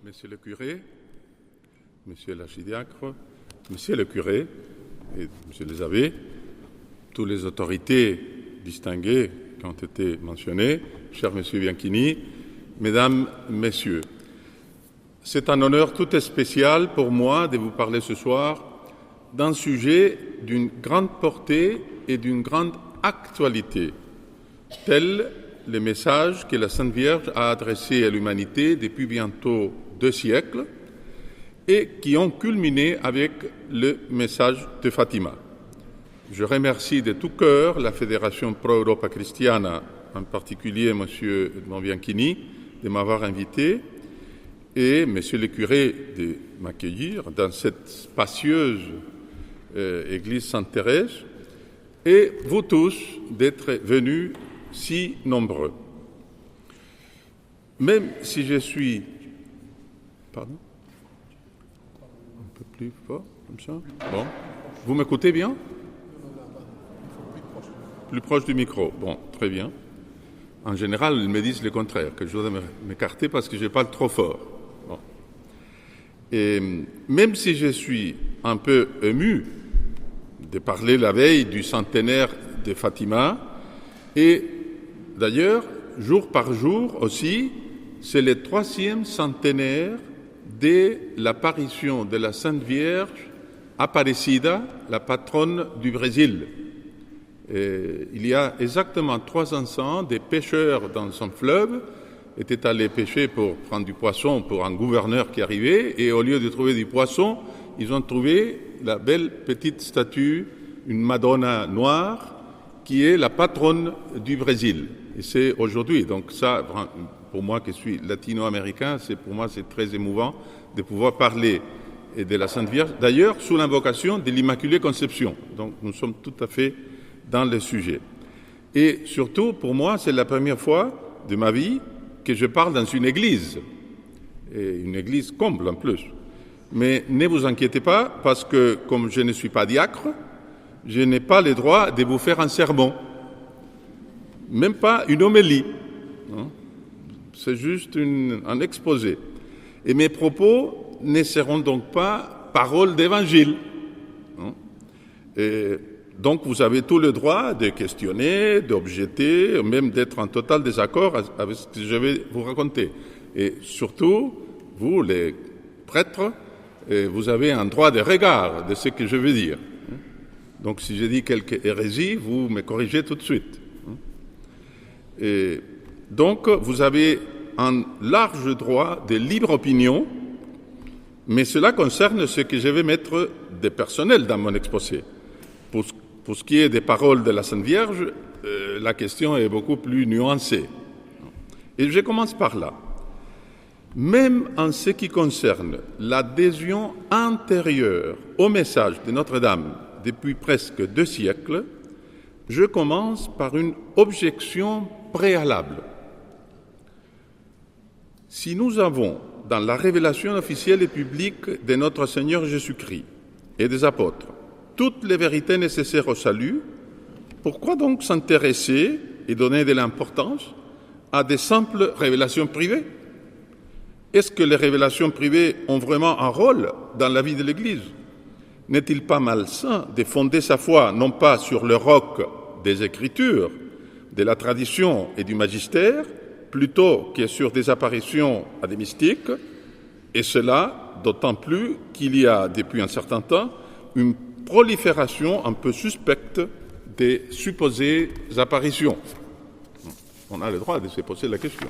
Monsieur le curé, Monsieur l'archidiacre, Monsieur le curé et Monsieur les abbés, toutes les autorités distinguées qui ont été mentionnées, cher Monsieur Bianchini, Mesdames, Messieurs, c'est un honneur tout spécial pour moi de vous parler ce soir d'un sujet d'une grande portée et d'une grande actualité, tel les messages que la Sainte Vierge a adressés à l'humanité depuis bientôt 2 siècles et qui ont culminé avec le message de Fatima. Je remercie de tout cœur la Fédération Pro Europa Cristiana, en particulier M. Edmond Bianchini, de m'avoir invité et M. le curé de m'accueillir dans cette spacieuse église Sainte-Thérèse et vous tous d'être venus si nombreux. Même si je suis... Pardon? Un peu plus fort, comme ça? Bon. Vous m'écoutez bien? Plus proche du micro. Bon, très bien. En général, ils me disent le contraire, que je dois m'écarter parce que je parle trop fort. Bon. Et même si je suis un peu ému de parler la veille du centenaire de Fatima, et d'ailleurs, jour par jour aussi, c'est le 3e centenaire de l'apparition de la Sainte Vierge Aparecida, la patronne du Brésil. Et il y a exactement 300 ans, des pêcheurs dans son fleuve étaient allés pêcher pour prendre du poisson pour un gouverneur qui arrivait, et au lieu de trouver du poisson, ils ont trouvé la belle petite statue, une Madonna noire, qui est la patronne du Brésil. Et c'est aujourd'hui, donc ça, pour moi qui suis latino-américain, pour moi c'est très émouvant de pouvoir parler de la Sainte Vierge, d'ailleurs sous l'invocation de l'Immaculée Conception. Donc nous sommes tout à fait dans le sujet. Et surtout, pour moi, c'est la première fois de ma vie que je parle dans une église, et une église comble en plus. Mais ne vous inquiétez pas, parce que comme je ne suis pas diacre, je n'ai pas le droit de vous faire un sermon, même pas une homélie. C'est juste un exposé. Et mes propos ne seront donc pas paroles d'évangile. Et donc vous avez tout le droit de questionner, d'objecter, même d'être en total désaccord avec ce que je vais vous raconter. Et surtout, vous, les prêtres, vous avez un droit de regard de ce que je veux dire. Donc si je dis quelque hérésie, vous me corrigez tout de suite. Et donc vous avez un large droit de libre opinion, mais cela concerne ce que je vais mettre de personnel dans mon exposé. Pour ce qui est des paroles de la Sainte Vierge, la question est beaucoup plus nuancée. Et je commence par là. Même en ce qui concerne l'adhésion antérieure au message de Notre-Dame depuis presque 2 siècles, je commence par une objection préalable. Si nous avons, dans la révélation officielle et publique de notre Seigneur Jésus-Christ et des apôtres, toutes les vérités nécessaires au salut, pourquoi donc s'intéresser et donner de l'importance à des simples révélations privées? Est-ce que les révélations privées ont vraiment un rôle dans la vie de l'Église? N'est-il pas malsain de fonder sa foi non pas sur le roc des Écritures, de la tradition et du magistère, plutôt que sur des apparitions à des mystiques, et cela d'autant plus qu'il y a depuis un certain temps une prolifération un peu suspecte des supposées apparitions. On a le droit de se poser la question.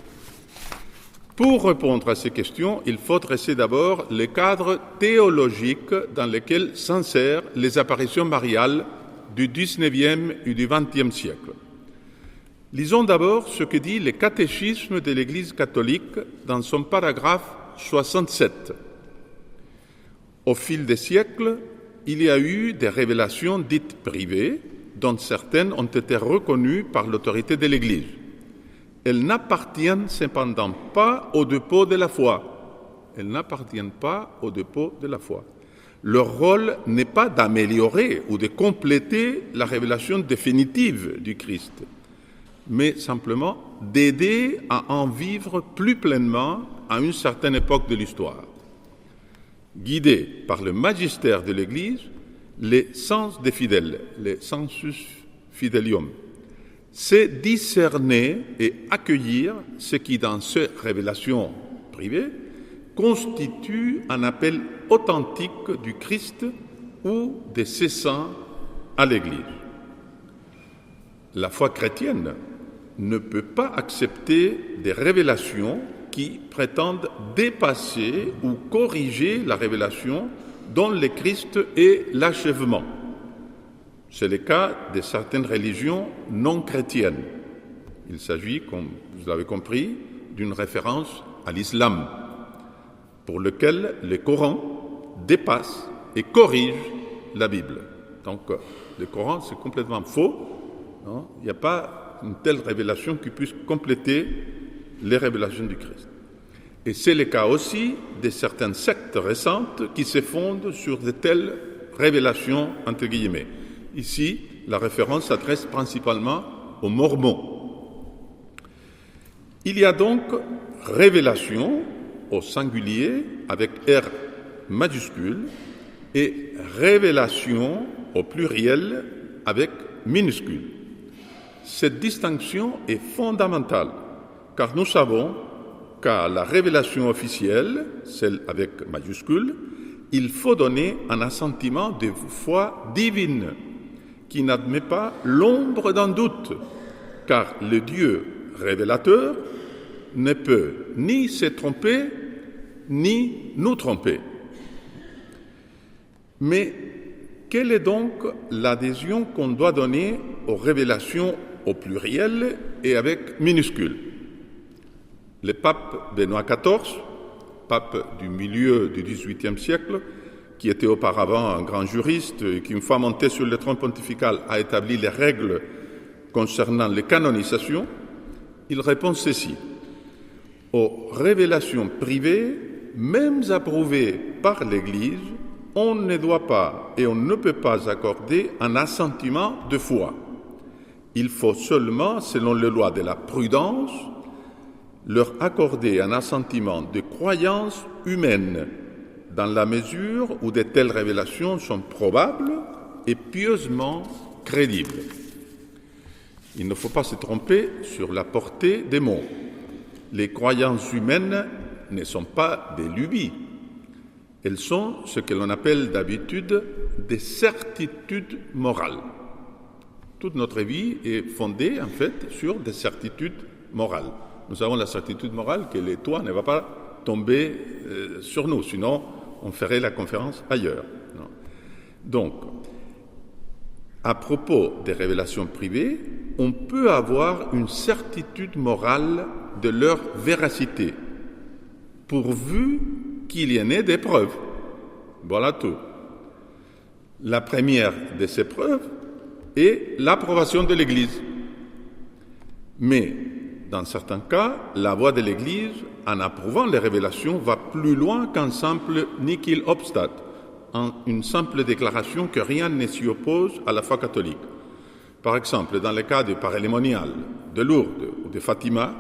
Pour répondre à ces questions, il faut dresser d'abord le cadre théologique dans lequel s'insèrent les apparitions mariales du XIXe et du XXe siècle. Lisons d'abord ce que dit le catéchisme de l'Église catholique dans son paragraphe 67. Au fil des siècles, il y a eu des révélations dites privées, dont certaines ont été reconnues par l'autorité de l'Église. Elles n'appartiennent cependant pas au dépôt de la foi. Elles n'appartiennent pas au dépôt de la foi. Leur rôle n'est pas d'améliorer ou de compléter la révélation définitive du Christ, mais simplement d'aider à en vivre plus pleinement à une certaine époque de l'histoire. Guidés par le magistère de l'Église, les sens des fidèles, les sensus fidelium, c'est discerner et accueillir ce qui, dans ces révélations privées, constitue un appel authentique du Christ ou de ses saints à l'Église. La foi chrétienne ne peut pas accepter des révélations qui prétendent dépasser ou corriger la révélation dont le Christ est l'achèvement. C'est le cas de certaines religions non chrétiennes. Il s'agit, comme vous l'avez compris, d'une référence à l'islam, pour lequel le Coran dépasse et corrige la Bible. Donc, le Coran, c'est complètement faux. Non, il n'y a pas une telle révélation qui puisse compléter les révélations du Christ. Et c'est le cas aussi de certaines sectes récentes qui se fondent sur de telles révélations, entre guillemets. Ici, la référence s'adresse principalement aux Mormons. Il y a donc révélation au singulier avec R majuscule et révélation au pluriel avec minuscule. Cette distinction est fondamentale, car nous savons qu'à la révélation officielle, celle avec majuscule, il faut donner un assentiment de foi divine, qui n'admet pas l'ombre d'un doute, car le Dieu révélateur ne peut ni se tromper, ni nous tromper. Mais quelle est donc l'adhésion qu'on doit donner aux révélations au pluriel et avec minuscule? Le pape Benoît XIV, pape du milieu du XVIIIe siècle, qui était auparavant un grand juriste et qui, une fois monté sur le trône pontifical, a établi les règles concernant les canonisations, il répond ceci: aux révélations privées, même approuvées par l'Église, on ne doit pas et on ne peut pas accorder un assentiment de foi. Il faut seulement, selon les lois de la prudence, leur accorder un assentiment de croyance humaine, dans la mesure où de telles révélations sont probables et pieusement crédibles. Il ne faut pas se tromper sur la portée des mots. Les croyances humaines ne sont pas des lubies. Elles sont ce que l'on appelle d'habitude des certitudes morales. Toute notre vie est fondée, en fait, sur des certitudes morales. Nous avons la certitude morale que le toit ne va pas tomber sur nous, sinon on ferait la conférence ailleurs. Non. Donc, à propos des révélations privées, on peut avoir une certitude morale de leur véracité, pourvu qu'il y en ait des preuves. Voilà tout. La première de ces preuves est l'approbation de l'Église. Mais, dans certains cas, la voix de l'Église, en approuvant les révélations, va plus loin qu'un simple nihil obstat, une simple déclaration que rien ne s'y oppose à la foi catholique. Par exemple, dans le cas du parélémonial de Lourdes ou de Fatima,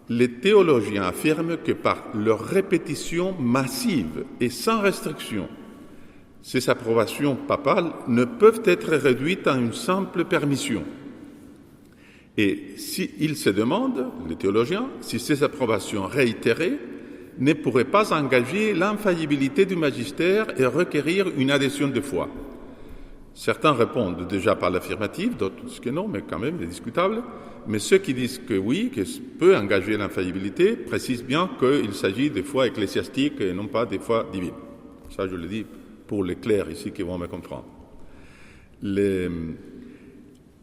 les théologiens affirment que par leur répétition massive et sans restriction, ces approbations papales ne peuvent être réduites à une simple permission. Et s'ils se demandent, les théologiens, si ces approbations réitérées ne pourraient pas engager l'infaillibilité du magistère et requérir une adhésion de foi. Certains répondent déjà par l'affirmative, d'autres disent que non, mais quand même, c'est discutable. Mais ceux qui disent que oui, que peut engager l'infaillibilité, précisent bien qu'il s'agit des foi ecclésiastiques et non pas des foi divines. Ça, je le dis pour les clercs ici qui vont me comprendre.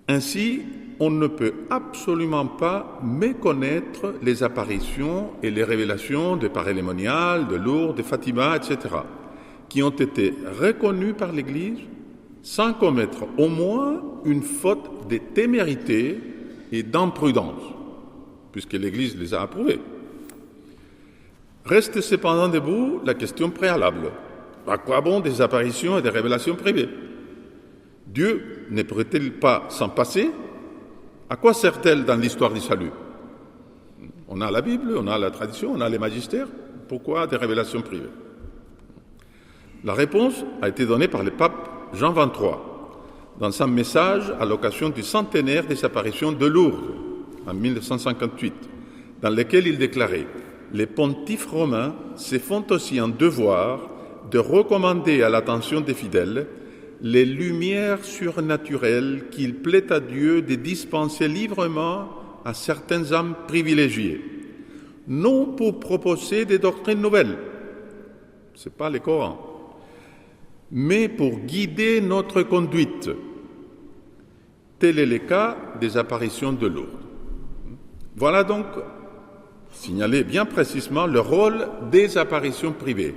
Ainsi, on ne peut absolument pas méconnaître les apparitions et les révélations de Parélémonial, de Lourdes, de Fatima, etc., qui ont été reconnues par l'Église sans commettre au moins une faute de témérité et d'imprudence, puisque l'Église les a approuvées. Reste cependant debout la question préalable. À quoi bon des apparitions et des révélations privées? Dieu ne pourrait-il pas s'en passer? À quoi sert-elle dans l'histoire du salut? On a la Bible, on a la tradition, on a les magistères. Pourquoi des révélations privées? La réponse a été donnée par le pape Jean XXIII dans son message à l'occasion du centenaire des apparitions de Lourdes en 1958, dans lequel il déclarait « Les pontifes romains se font aussi un devoir de recommander à l'attention des fidèles les lumières surnaturelles qu'il plaît à Dieu de dispenser librement à certaines âmes privilégiées, non pour proposer des doctrines nouvelles, ce n'est pas le Coran, mais pour guider notre conduite. Tel est le cas des apparitions de Lourdes. Voilà donc signalé bien précisément le rôle des apparitions privées,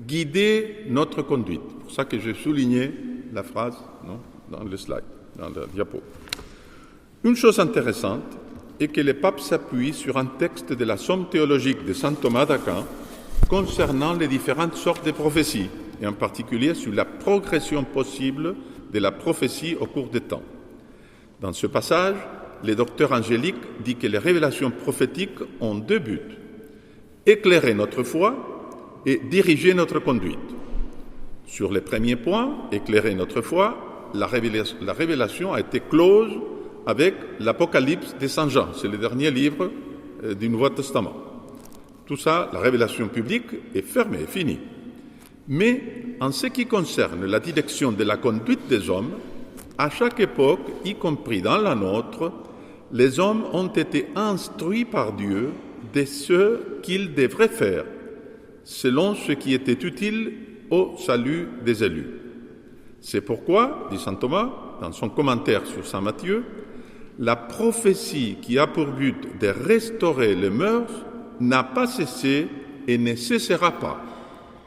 guider notre conduite. C'est pour ça que j'ai souligné la phrase dans le slide, dans le diapo. Une chose intéressante est que le pape s'appuie sur un texte de la Somme théologique de saint Thomas d'Aquin concernant les différentes sortes de prophéties, et en particulier sur la progression possible de la prophétie au cours des temps. Dans ce passage, le docteur Angélique dit que les révélations prophétiques ont deux buts: éclairer notre foi et diriger notre conduite. Sur le premier point, éclairer notre foi, la révélation a été close avec l'Apocalypse de Saint Jean. C'est le dernier livre du Nouveau Testament. Tout ça, la révélation publique est fermée, est finie. Mais en ce qui concerne la direction de la conduite des hommes, à chaque époque, y compris dans la nôtre, les hommes ont été instruits par Dieu de ce qu'ils devraient faire, selon ce qui était utile au salut des élus. C'est pourquoi, dit saint Thomas, dans son commentaire sur saint Matthieu, la prophétie qui a pour but de restaurer les mœurs n'a pas cessé et ne cessera pas.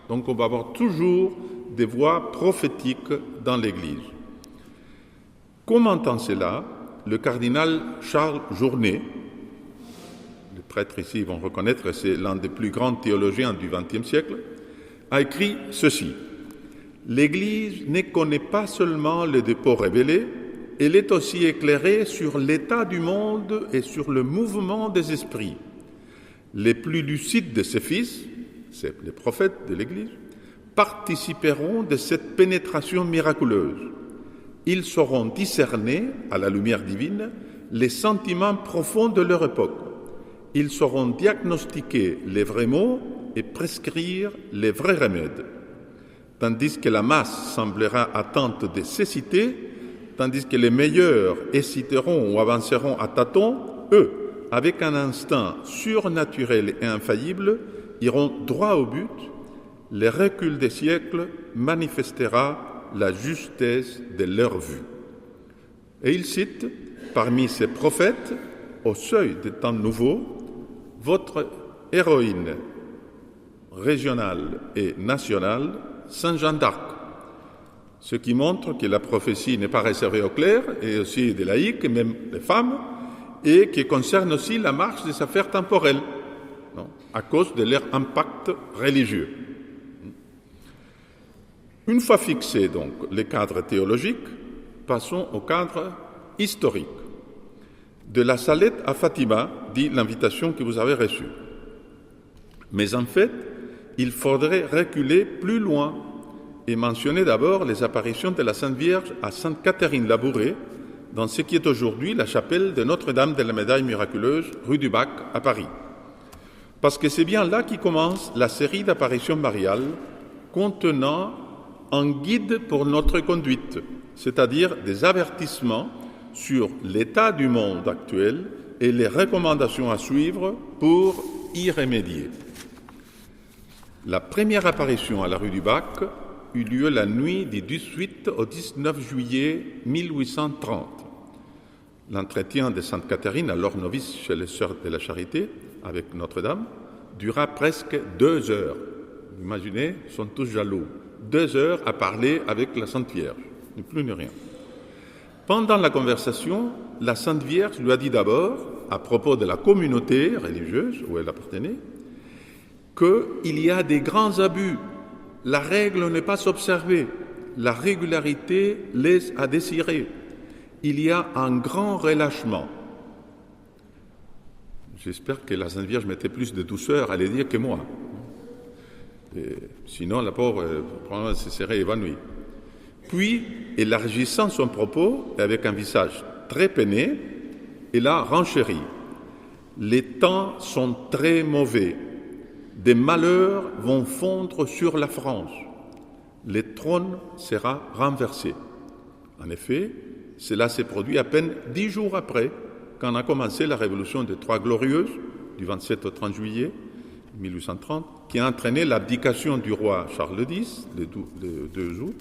Donc on va avoir toujours des voix prophétiques dans l'Église. Commentant cela, le cardinal Charles Journet, les prêtres ici vont reconnaître que c'est l'un des plus grands théologiens du XXe siècle, a écrit ceci: « L'Église ne connaît pas seulement le dépôt révélé, elle est aussi éclairée sur l'état du monde et sur le mouvement des esprits. Les plus lucides de ses fils, c'est les prophètes de l'Église, participeront de cette pénétration miraculeuse. Ils sauront discerner, à la lumière divine, les sentiments profonds de leur époque. Ils sauront diagnostiquer les vrais maux et prescrire les vrais remèdes. Tandis que la masse semblera attente de cécité, tandis que les meilleurs hésiteront ou avanceront à tâtons, eux, avec un instinct surnaturel et infaillible, iront droit au but. Le recul des siècles manifestera la justesse de leur vue. » Et il cite, parmi ces prophètes, au seuil des temps nouveaux, votre héroïne régionale et nationale, Saint Jeanne d'Arc, ce qui montre que la prophétie n'est pas réservée aux clercs, et aussi des laïcs, et même des femmes, et qui concerne aussi la marche des affaires temporelles, à cause de leur impact religieux. Une fois fixé donc les cadres théologiques, passons au cadre historique. De la Salette à Fatima, dit l'invitation que vous avez reçue. Mais en fait, il faudrait reculer plus loin et mentionner d'abord les apparitions de la Sainte Vierge à Sainte Catherine Labouré, dans ce qui est aujourd'hui la chapelle de Notre-Dame de la Médaille miraculeuse, rue du Bac, à Paris. Parce que c'est bien là qui commence la série d'apparitions mariales contenant un guide pour notre conduite, c'est-à-dire des avertissements sur l'état du monde actuel et les recommandations à suivre pour y remédier. La première apparition à la rue du Bac eut lieu la nuit du 18 au 19 juillet 1830. L'entretien de Sainte Catherine, alors novice chez les Sœurs de la Charité, avec Notre-Dame, dura presque 2 heures. Vous imaginez, ils sont tous jaloux. 2 heures à parler avec la Sainte Vierge, ni plus ni rien. Pendant la conversation, la Sainte Vierge lui a dit d'abord, à propos de la communauté religieuse où elle appartenait, qu'il y a des grands abus. La règle n'est pas observée. La régularité laisse à désirer. il y a un grand relâchement. J'espère que la Sainte Vierge mettait plus de douceur à les dire que moi. Et sinon, la pauvre, probablement, se serait évanouie. Puis, élargissant son propos, avec un visage très peiné, elle a renchéri. Les temps sont très mauvais. Des malheurs vont fondre sur la France. Le trône sera renversé. En effet, cela s'est produit à peine 10 jours après quand a commencé la révolution des Trois Glorieuses, du 27 au 30 juillet 1830, qui a entraîné l'abdication du roi Charles X, le 2 août,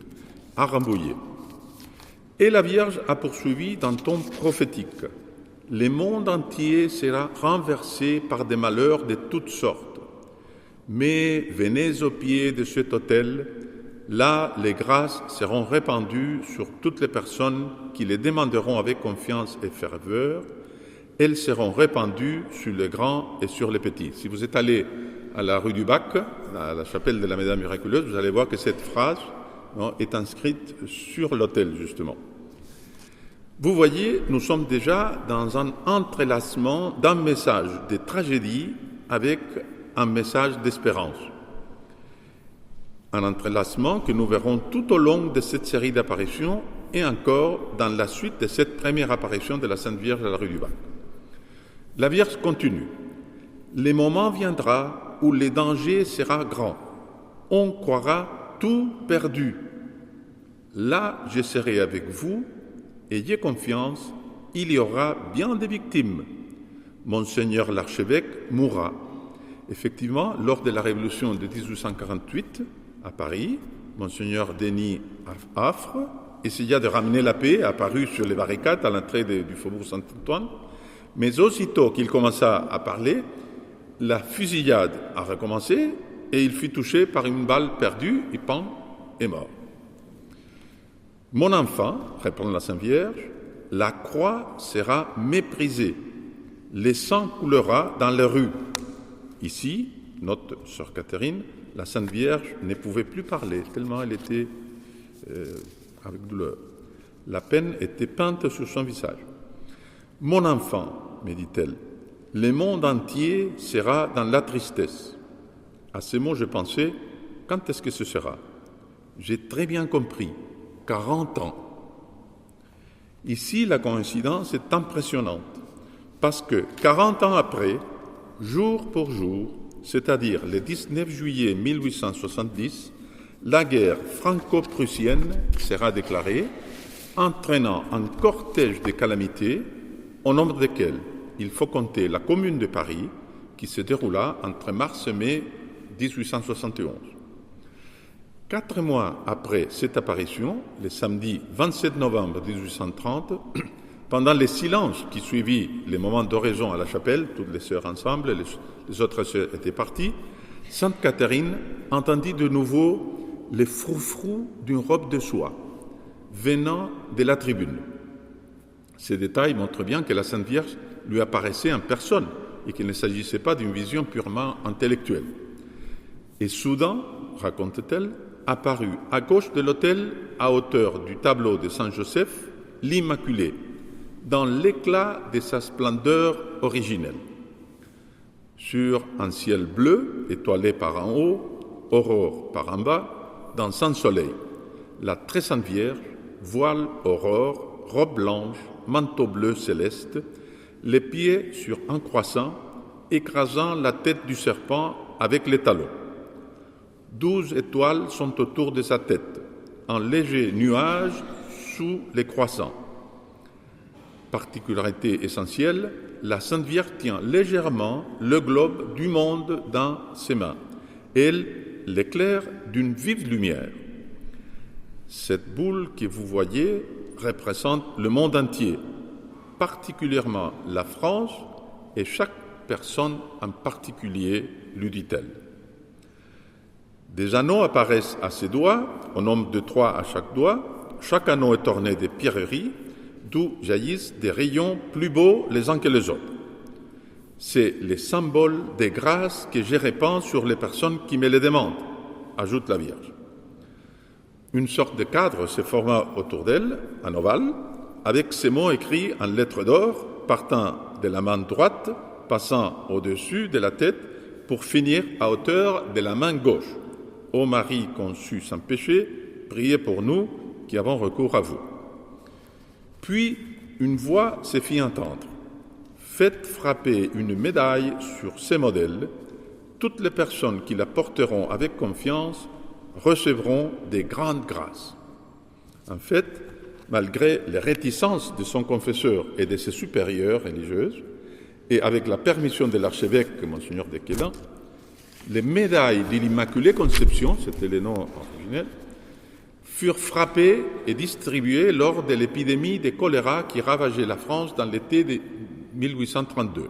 à Rambouillet. Et la Vierge a poursuivi d'un ton prophétique. Le monde entier sera renversé par des malheurs de toutes sortes. Mais venez au pied de cet autel, là les grâces seront répandues sur toutes les personnes qui les demanderont avec confiance et ferveur. Elles seront répandues sur les grands et sur les petits. Si vous êtes allé à la rue du Bac, à la chapelle de la Médaille miraculeuse, vous allez voir que cette phrase est inscrite sur l'autel, justement. Vous voyez, nous sommes déjà dans un entrelacement d'un message de tragédie avec un message d'espérance. Un entrelacement que nous verrons tout au long de cette série d'apparitions et encore dans la suite de cette première apparition de la Sainte Vierge à la rue du Bac. La Vierge continue. Le moment viendra où le danger sera grand. On croira tout perdu. Là, je serai avec vous. Ayez confiance, il y aura bien des victimes. Monseigneur l'archevêque mourra. Effectivement, lors de la révolution de 1848 à Paris, Monseigneur Denis Affre essaya de ramener la paix, apparu sur les barricades à l'entrée du faubourg Saint-Antoine, mais aussitôt qu'il commença à parler, la fusillade a recommencé et il fut touché par une balle perdue et est mort. Mon enfant, répond la Sainte Vierge, la croix sera méprisée, le sang coulera dans les rues. Ici, note sœur Catherine, la Sainte Vierge ne pouvait plus parler, tellement elle était avec douleur. La peine était peinte sur son visage. Mon enfant, me dit-elle, le monde entier sera dans la tristesse. À ces mots, je pensais, quand est-ce que ce sera? J'ai très bien compris. 40 ans. Ici, la coïncidence est impressionnante, parce que 40 ans après, jour pour jour, c'est-à-dire le 19 juillet 1870, la guerre franco-prussienne sera déclarée, entraînant un cortège de calamités, au nombre desquelles il faut compter la Commune de Paris, qui se déroula entre mars et mai 1871. 4 mois après cette apparition, le samedi 27 novembre 1830, pendant le silence qui suivit les moments d'oraison à la chapelle, toutes les sœurs ensemble, les autres sœurs étaient parties, Sainte Catherine entendit de nouveau les froufrous d'une robe de soie venant de la tribune. Ces détails montrent bien que la Sainte Vierge lui apparaissait en personne et qu'il ne s'agissait pas d'une vision purement intellectuelle. Et soudain, raconte-t-elle, apparut à gauche de l'autel, à hauteur du tableau de Saint-Joseph, l'Immaculée, dans l'éclat de sa splendeur originelle. Sur un ciel bleu, étoilé par en haut, aurore par en bas, dans un soleil, la très sainte Vierge, voile aurore, robe blanche, manteau bleu céleste, les pieds sur un croissant, écrasant la tête du serpent avec les talons. 12 étoiles sont autour de sa tête, un léger nuage sous les croissants. Particularité essentielle, la Sainte Vierge tient légèrement le globe du monde dans ses mains. Elle l'éclaire d'une vive lumière. Cette boule que vous voyez représente le monde entier, particulièrement la France, et chaque personne en particulier, lui dit-elle. Des anneaux apparaissent à ses doigts, au nombre de 3 à chaque doigt. Chaque anneau est orné de pierreries, d'où jaillissent des rayons plus beaux les uns que les autres. C'est le symbole des grâces que je répands sur les personnes qui me les demandent, ajoute la Vierge. Une sorte de cadre se forma autour d'elle, en ovale, avec ces mots écrits en lettres d'or, partant de la main droite, passant au-dessus de la tête, pour finir à hauteur de la main gauche. Ô Marie conçue sans péché, priez pour nous qui avons recours à vous. Puis une voix se fit entendre. Faites frapper une médaille sur ces modèles. Toutes les personnes qui la porteront avec confiance recevront des grandes grâces. En fait, malgré les réticences de son confesseur et de ses supérieures religieuses, et avec la permission de l'archevêque, Monseigneur de Quédan, les médailles de l'Immaculée Conception, c'était les noms originels, furent frappées et distribuées lors de l'épidémie de choléra qui ravageait la France dans l'été de 1832.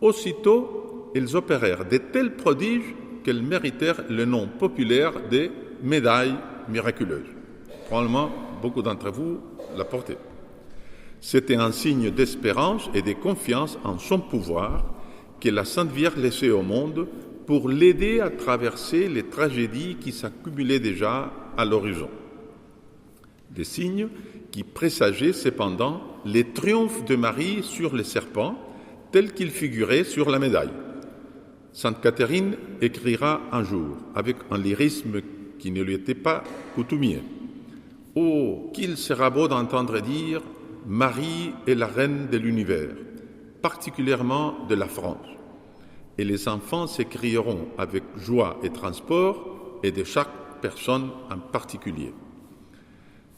Aussitôt, elles opérèrent de tels prodiges qu'elles méritèrent le nom populaire des médailles miraculeuses. Probablement, beaucoup d'entre vous la portaient. C'était un signe d'espérance et de confiance en son pouvoir que la Sainte Vierge laissait au monde pour l'aider à traverser les tragédies qui s'accumulaient déjà à l'horizon. Des signes qui présageaient cependant les triomphes de Marie sur les serpents, tels qu'ils figuraient sur la médaille. Sainte Catherine écrira un jour, avec un lyrisme qui ne lui était pas coutumier. « Oh, qu'il sera beau d'entendre dire « Marie est la reine de l'univers, particulièrement de la France. » Et les enfants s'écrieront avec joie et transport, et de chaque personne en particulier.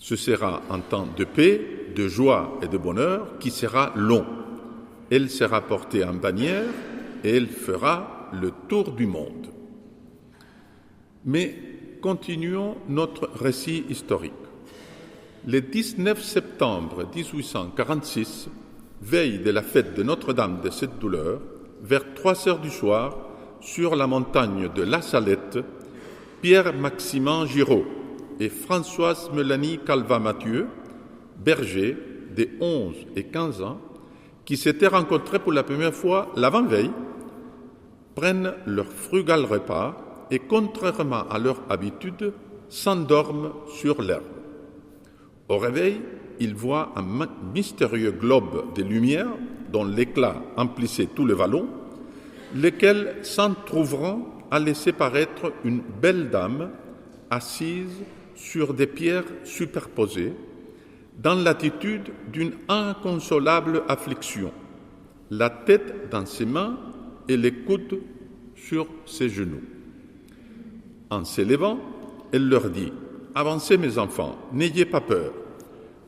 Ce sera un temps de paix, de joie et de bonheur qui sera long. Elle sera portée en bannière et elle fera le tour du monde. Mais continuons notre récit historique. Le 19 septembre 1846, veille de la fête de Notre-Dame de cette douleur, vers 3 heures du soir, sur la montagne de La Salette, Pierre-Maximin Giraud et Françoise Mélanie Calvat-Mathieu, bergers de 11 et 15 ans, qui s'étaient rencontrés pour la première fois l'avant-veille, prennent leur frugal repas et, contrairement à leur habitude, s'endorment sur l'herbe. Au réveil, ils voient un mystérieux globe de lumière dont l'éclat emplissait tout le vallon, lesquels s'entr'ouvrant a laissé paraître une belle dame assise sur des pierres superposées, dans l'attitude d'une inconsolable affliction, la tête dans ses mains et les coudes sur ses genoux. En s'élevant, elle leur dit « Avancez mes enfants, n'ayez pas peur.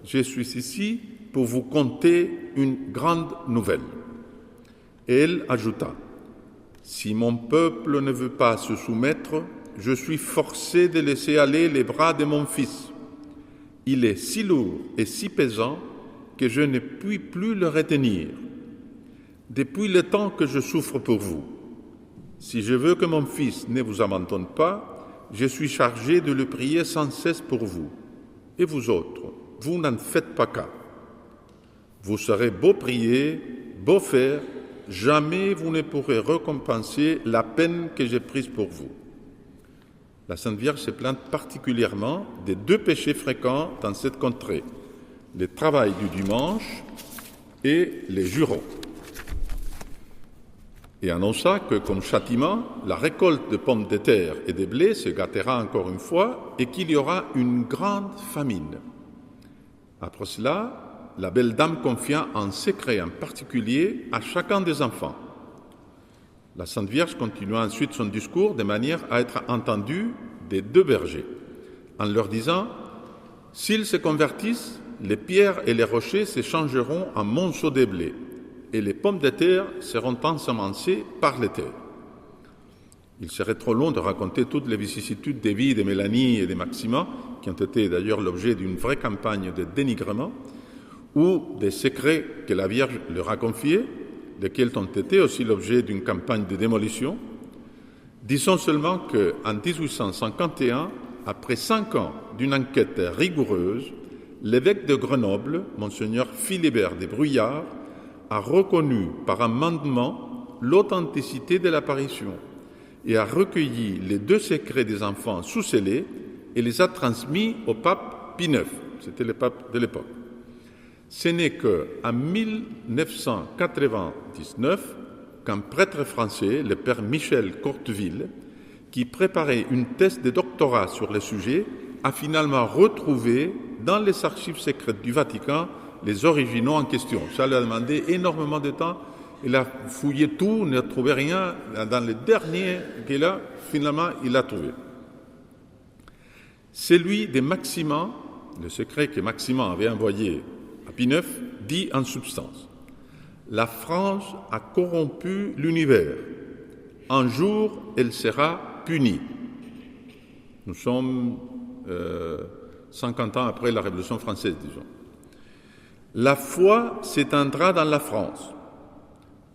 Je suis ici pour vous conter une grande nouvelle. » Et elle ajouta « Si mon peuple ne veut pas se soumettre, je suis forcé de laisser aller les bras de mon fils. Il est si lourd et si pesant que je ne puis plus le retenir. Depuis le temps que je souffre pour vous, si je veux que mon fils ne vous abandonne pas, je suis chargé de le prier sans cesse pour vous. Et vous autres, vous n'en faites pas cas. Vous serez beau prier, beau faire, jamais vous ne pourrez récompenser la peine que j'ai prise pour vous. » La Sainte Vierge se plaint particulièrement des 2 péchés fréquents dans cette contrée, le travail du dimanche et les jurons. Et annonça que, comme châtiment, la récolte de pommes de terre et de blé se gâtera encore une fois et qu'il y aura une grande famine. Après cela, la belle dame confia un secret en particulier à chacun des enfants. La Sainte Vierge continua ensuite son discours de manière à être entendue des 2 bergers, en leur disant « S'ils se convertissent, les pierres et les rochers se changeront en monceaux de blé, et les pommes de terre seront ensemencées par les terres. » Il serait trop long de raconter toutes les vicissitudes des vies de Mélanie et de Maxima, qui ont été d'ailleurs l'objet d'une vraie campagne de dénigrement, ou des secrets que la Vierge leur a confiés, lesquels ont été aussi l'objet d'une campagne de démolition. Disons seulement qu'en 1851, après 5 ans d'une enquête rigoureuse, l'évêque de Grenoble, Monseigneur Philibert de Bruyères, a reconnu par amendement l'authenticité de l'apparition et a recueilli les 2 secrets des enfants sous scellés et les a transmis au pape Pie IX, c'était le pape de l'époque. Ce n'est qu'en 1999 qu'un prêtre français, le père Michel Courteville, qui préparait une thèse de doctorat sur le sujet, a finalement retrouvé dans les archives secrètes du Vatican les originaux en question. Ça lui a demandé énormément de temps. Il a fouillé tout, n'a trouvé rien. Dans le dernier qu'il a, finalement, il a trouvé. Celui de Maximin, le secret que Maximin avait envoyé à Pie IX, dit en substance: la France a corrompu l'univers. Un jour, elle sera punie. Nous sommes 50 ans après la Révolution française, disons. La foi s'éteindra dans la France.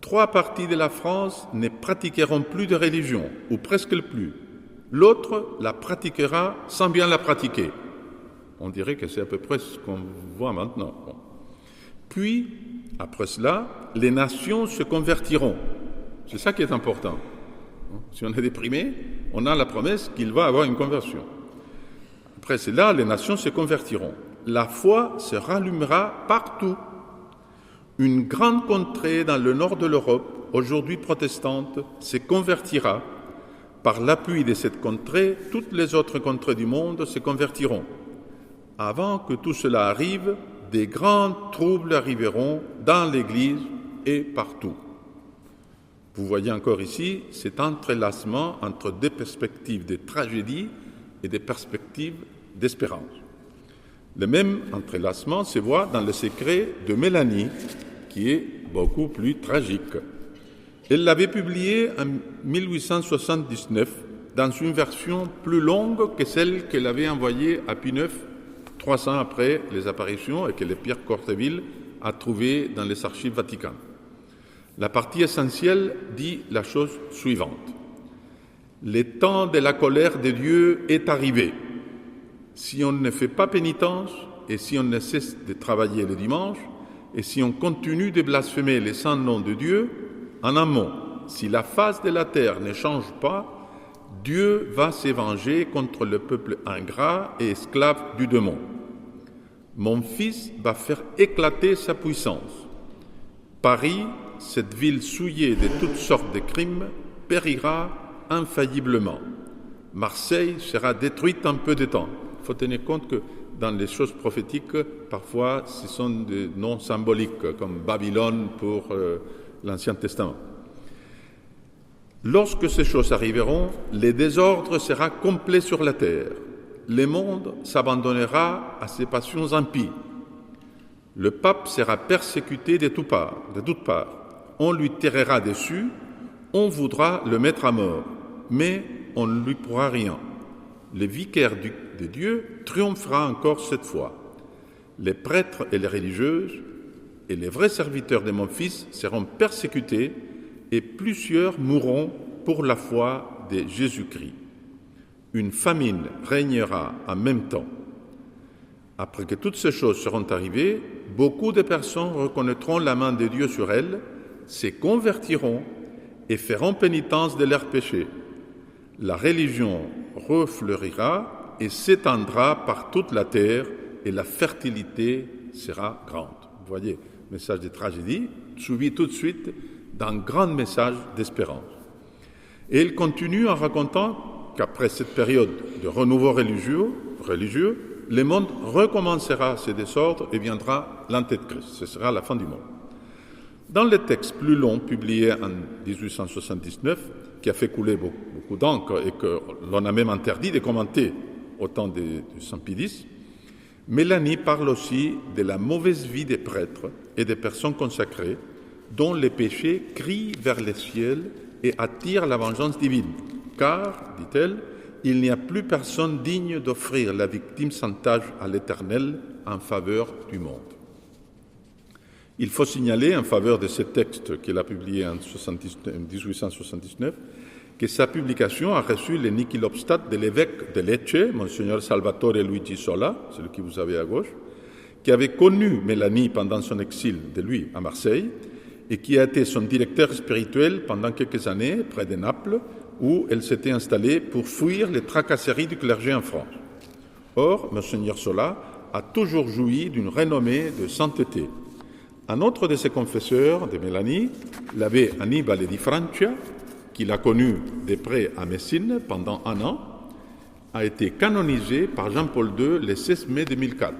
3 parties de la France ne pratiqueront plus de religion, ou presque plus. L'autre la pratiquera sans bien la pratiquer. On dirait que c'est à peu près ce qu'on voit maintenant. Bon. Puis, après cela, les nations se convertiront. C'est ça qui est important. Si on est déprimé, on a la promesse qu'il va avoir une conversion. Après cela, les nations se convertiront. La foi se rallumera partout. Une grande contrée dans le nord de l'Europe, aujourd'hui protestante, se convertira. Par l'appui de cette contrée, toutes les autres contrées du monde se convertiront. Avant que tout cela arrive, des grands troubles arriveront dans l'Église et partout. Vous voyez encore ici cet entrelacement entre des perspectives de tragédie et des perspectives d'espérance. Le même entrelacement se voit dans le secret de Mélanie, qui est beaucoup plus tragique. Elle l'avait publié en 1879 dans une version plus longue que celle qu'elle avait envoyée à Pie IX 300 après les apparitions et que le Pierre Courteville a trouvée dans les archives vaticanes. La partie essentielle dit la chose suivante. Le temps de la colère de Dieu est arrivé. Si on ne fait pas pénitence et si on ne cesse de travailler le dimanche et si on continue de blasphémer les saints noms de Dieu, en un mot, si la face de la terre ne change pas, Dieu va se venger contre le peuple ingrat et esclave du démon. Mon fils va faire éclater sa puissance. Paris, cette ville souillée de toutes sortes de crimes, périra infailliblement. Marseille sera détruite en peu de temps. Il faut tenir compte que dans les choses prophétiques, parfois, ce sont des noms symboliques, comme Babylone pour l'Ancien Testament. Lorsque ces choses arriveront, le désordre sera complet sur la terre. Le monde s'abandonnera à ses passions impies. Le pape sera persécuté de toutes parts. On lui tirera dessus, on voudra le mettre à mort, mais on ne lui pourra rien. Le vicaire de Dieu triomphera encore cette fois. Les prêtres et les religieuses et les vrais serviteurs de mon Fils seront persécutés et plusieurs mourront pour la foi de Jésus-Christ. Une famine régnera en même temps. Après que toutes ces choses seront arrivées, beaucoup de personnes reconnaîtront la main de Dieu sur elles, se convertiront et feront pénitence de leurs péchés. La religion refleurira et s'étendra par toute la terre et la fertilité sera grande. Vous voyez, message de tragédie, suivi tout de suite d'un grand message d'espérance. Et il continue en racontant qu'après cette période de renouveau religieux, le monde recommencera ses désordres et viendra l'Antéchrist. Ce sera la fin du monde. Dans le texte plus long publié en 1879, qui a fait couler beaucoup d'encre et que l'on a même interdit de commenter au temps de Saint Pie X, Mélanie parle aussi de la mauvaise vie des prêtres et des personnes consacrées dont les péchés crient vers le ciel et attirent la vengeance divine. Car, dit-elle, il n'y a plus personne digne d'offrir la victime sans tâche à l'Éternel en faveur du monde. Il faut signaler en faveur de ce texte qu'elle a publié en 1879 que sa publication a reçu le nichilobstat de l'évêque de Lecce, Monseigneur Salvatore Luigi Sola, celui que vous avez à gauche, qui avait connu Mélanie pendant son exil de lui à Marseille et qui a été son directeur spirituel pendant quelques années près de Naples, où elle s'était installée pour fuir les tracasseries du clergé en France. Or, Monseigneur Sola a toujours joui d'une renommée de sainteté. Un autre de ses confesseurs de Mélanie, l'abbé Annibale di Francia, qui l'a connu de près à Messine pendant 1 an, a été canonisé par Jean-Paul II le 16 mai 2004.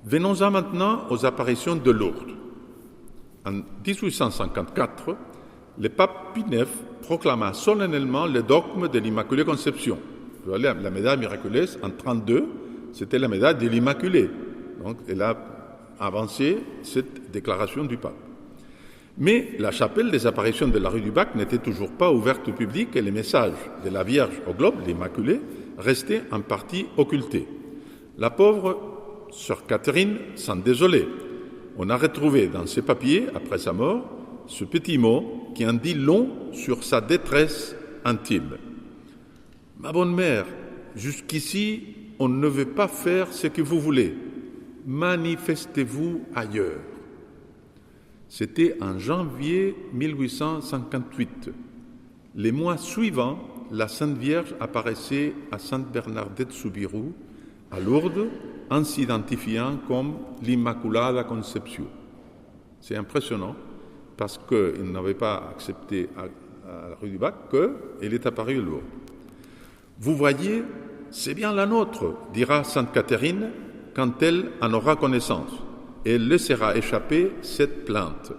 Venons-en maintenant aux apparitions de Lourdes. En 1854, le pape Pie IX proclama solennellement le dogme de l'Immaculée Conception. La médaille miraculeuse, en 1932, c'était la médaille de l'Immaculée. Donc, elle a avancé cette déclaration du pape. Mais la chapelle des apparitions de la rue du Bac n'était toujours pas ouverte au public et les messages de la Vierge au globe, l'Immaculée, restaient en partie occultés. La pauvre sœur Catherine s'en désolait. On a retrouvé dans ses papiers, après sa mort, ce petit mot qui en dit long sur sa détresse intime. « Ma bonne mère, jusqu'ici, on ne veut pas faire ce que vous voulez. Manifestez-vous ailleurs. » C'était en janvier 1858. Les mois suivants, la Sainte Vierge apparaissait à Sainte-Bernadette-Soubirous, à Lourdes, en s'identifiant comme l'Immaculada Conception. C'est impressionnant, parce qu'il n'avait pas accepté à la rue du Bac qu'elle est apparue à Lourdes. Vous voyez, c'est bien la nôtre, dira Sainte Catherine, quand elle en aura connaissance. Et elle laissera échapper cette plainte.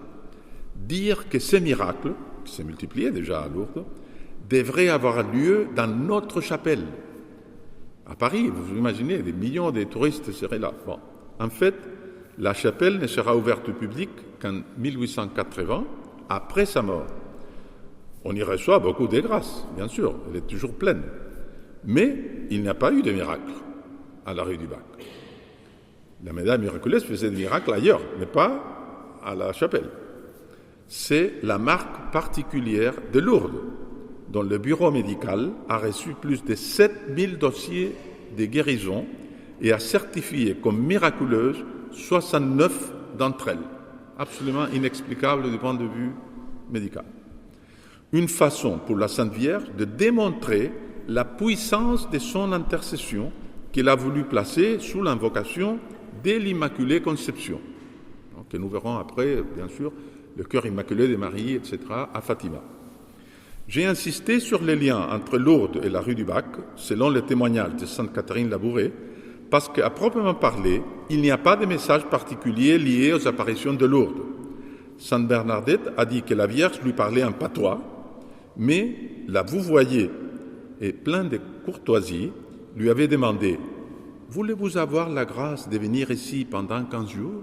Dire que ces miracles, qui se multipliaient déjà à Lourdes, devraient avoir lieu dans notre chapelle. À Paris, vous imaginez, des millions de touristes seraient là. Bon. En fait, la chapelle ne sera ouverte au public qu'en 1880, après sa mort. On y reçoit beaucoup de grâces, bien sûr, elle est toujours pleine. Mais il n'y a pas eu de miracle à la rue du Bac. La médaille miraculeuse faisait des miracles ailleurs, mais pas à la chapelle. C'est la marque particulière de Lourdes, dont le bureau médical a reçu plus de 7000 dossiers de guérison et a certifié comme miraculeuses 69 d'entre elles. Absolument inexplicable du point de vue médical. Une façon pour la Sainte Vierge de démontrer la puissance de son intercession qu'elle a voulu placer sous l'invocation de l'Immaculée Conception, donc, que nous verrons après, bien sûr, le cœur immaculé de Marie, etc., à Fatima. J'ai insisté sur les liens entre Lourdes et la rue du Bac, selon le témoignage de Sainte Catherine Labouré, parce qu'à proprement parler, il n'y a pas de message particulier lié aux apparitions de Lourdes. Sainte Bernadette a dit que la Vierge lui parlait en patois, mais la vouvoyer et plein de courtoisie lui avait demandé « Voulez-vous avoir la grâce de venir ici pendant 15 jours ?»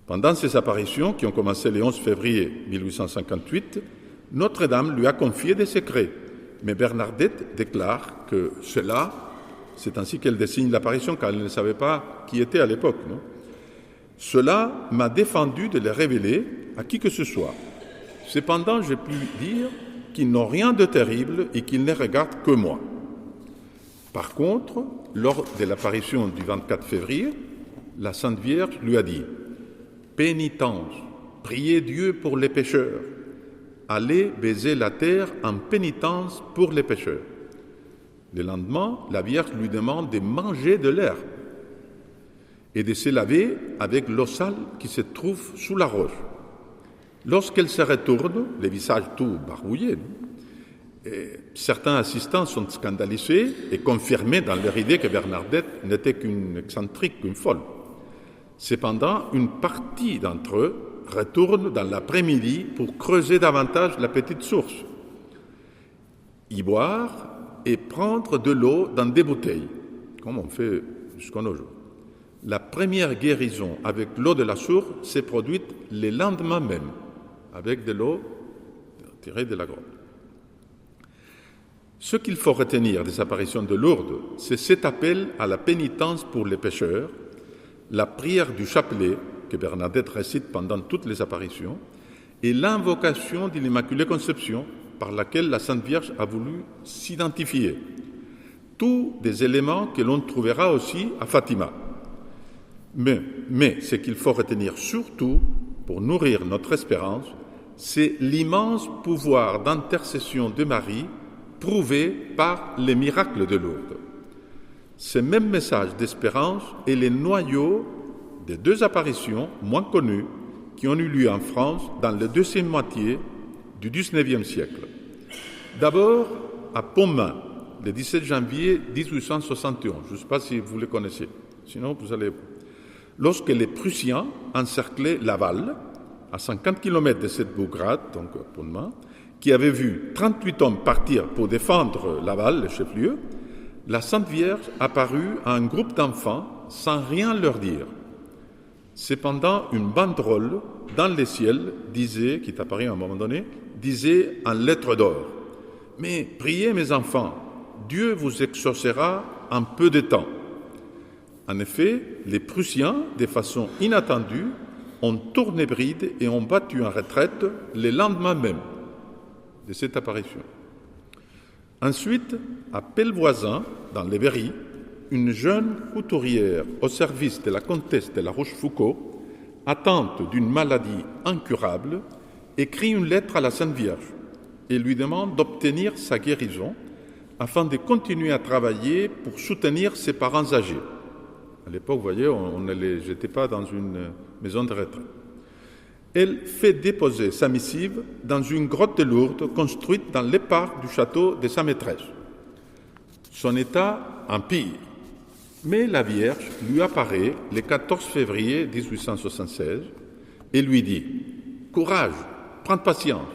Pendant ces apparitions, qui ont commencé le 11 février 1858, Notre-Dame lui a confié des secrets. Mais Bernadette déclare que cela, c'est ainsi qu'elle dessine l'apparition, car elle ne savait pas qui était à l'époque. Non ? Cela m'a défendu de les révéler à qui que ce soit. Cependant, j'ai pu dire qu'ils n'ont rien de terrible et qu'ils ne regardent que moi. Par contre, lors de l'apparition du 24 février, la Sainte Vierge lui a dit « Pénitence, priez Dieu pour les pécheurs. Allez baiser la terre en pénitence pour les pécheurs. » Le lendemain, la Vierge lui demande de manger de l'herbe et de se laver avec l'eau sale qui se trouve sous la roche. Lorsqu'elle se retourne, le visage tout barbouillé, certains assistants sont scandalisés et confirmés dans leur idée que Bernadette n'était qu'une excentrique, qu'une folle. Cependant, une partie d'entre eux retourne dans l'après-midi pour creuser davantage la petite source, y boire et prendre de l'eau dans des bouteilles, comme on fait jusqu'à nos jours. La première guérison avec l'eau de la source s'est produite le lendemain même, avec de l'eau tirée de la grotte. Ce qu'il faut retenir des apparitions de Lourdes, c'est cet appel à la pénitence pour les pécheurs, la prière du chapelet que Bernadette récite pendant toutes les apparitions, et l'invocation de l'Immaculée Conception par laquelle la Sainte Vierge a voulu s'identifier. Tous des éléments que l'on trouvera aussi à Fatima. Mais ce qu'il faut retenir surtout pour nourrir notre espérance, c'est l'immense pouvoir d'intercession de Marie prouvé par les miracles de Lourdes. ce même message d'espérance est le noyau des deux apparitions moins connues qui ont eu lieu en France dans la deuxième moitié du XIXe siècle. D'abord, à Pontmain, le 17 janvier 1871. Je ne sais pas si vous le connaissez, sinon vous allez... Lorsque les Prussiens encerclaient Laval, à 50 km de cette bourgade, donc Pontmain, qui avait vu 38 hommes partir pour défendre Laval, le chef-lieu, la Sainte Vierge apparut à un groupe d'enfants sans rien leur dire. Cependant, une banderole dans le ciel disait, qui est apparue à un moment donné, disait en lettres d'or: « Mais priez mes enfants, Dieu vous exaucera en peu de temps. » En effet, les Prussiens, de façon inattendue, ont tourné bride et ont battu en retraite le lendemain même de cette apparition. Ensuite, à Pellevoisin, dans le Berry, une jeune couturière au service de la comtesse de la Rochefoucauld, atteinte d'une maladie incurable, écrit une lettre à la Sainte Vierge et lui demande d'obtenir sa guérison afin de continuer à travailler pour soutenir ses parents âgés. À l'époque, vous voyez, on ne les jetait pas dans une maison de retraite. Elle fait déposer sa missive dans une grotte de Lourdes construite dans le parc du château de sa maîtresse. Son état empire, mais la Vierge lui apparaît le 14 février 1876 et lui dit: « Courage, prends patience,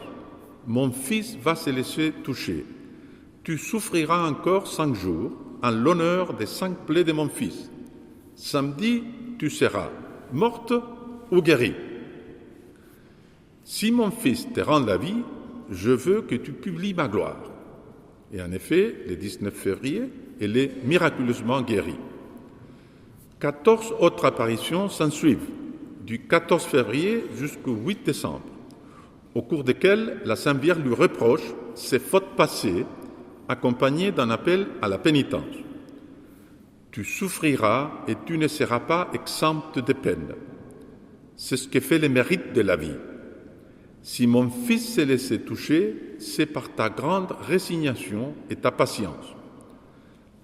mon fils va se laisser toucher. Tu souffriras encore 5 jours en l'honneur des 5 plaies de mon fils. Samedi, tu seras morte ou guérie. Si mon fils te rend la vie, je veux que tu publies ma gloire. » Et en effet, le 19 février, elle est miraculeusement guérie. 14 autres apparitions s'ensuivent, du 14 février jusqu'au 8 décembre, au cours desquelles la Sainte Vierge lui reproche ses fautes passées, accompagnées d'un appel à la pénitence. Tu souffriras et tu ne seras pas exempte de peine. C'est ce que fait le mérite de la vie. Si mon fils s'est laissé toucher, c'est par ta grande résignation et ta patience.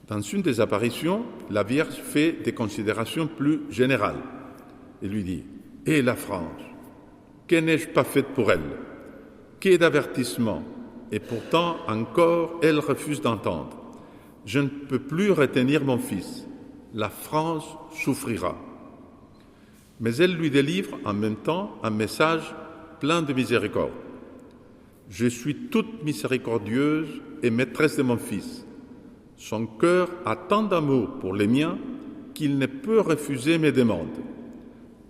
Dans une des apparitions, la Vierge fait des considérations plus générales et lui dit: « Et la France, que n'ai-je pas fait pour elle? Qu'est d'avertissement? Et pourtant encore elle refuse d'entendre. Je ne peux plus retenir mon fils. La France souffrira. » Mais elle lui délivre en même temps un message plein de miséricorde. « Je suis toute miséricordieuse et maîtresse de mon fils. Son cœur a tant d'amour pour les miens qu'il ne peut refuser mes demandes.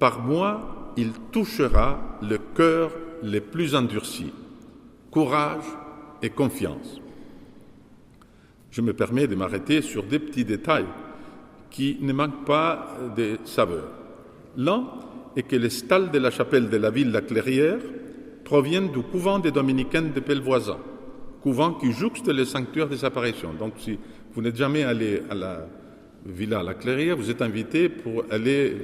Par moi, il touchera le cœur les plus endurcis. Courage et confiance. » Je me permets de m'arrêter sur des petits détails qui ne manquent pas de saveur. L'un est que les stalles de la chapelle de la ville La Clairière proviennent du couvent des dominicaines de Pellevoisin, couvent qui jouxte le sanctuaire des apparitions. Donc, si vous n'êtes jamais allé à la villa La Clairière, vous êtes invité pour aller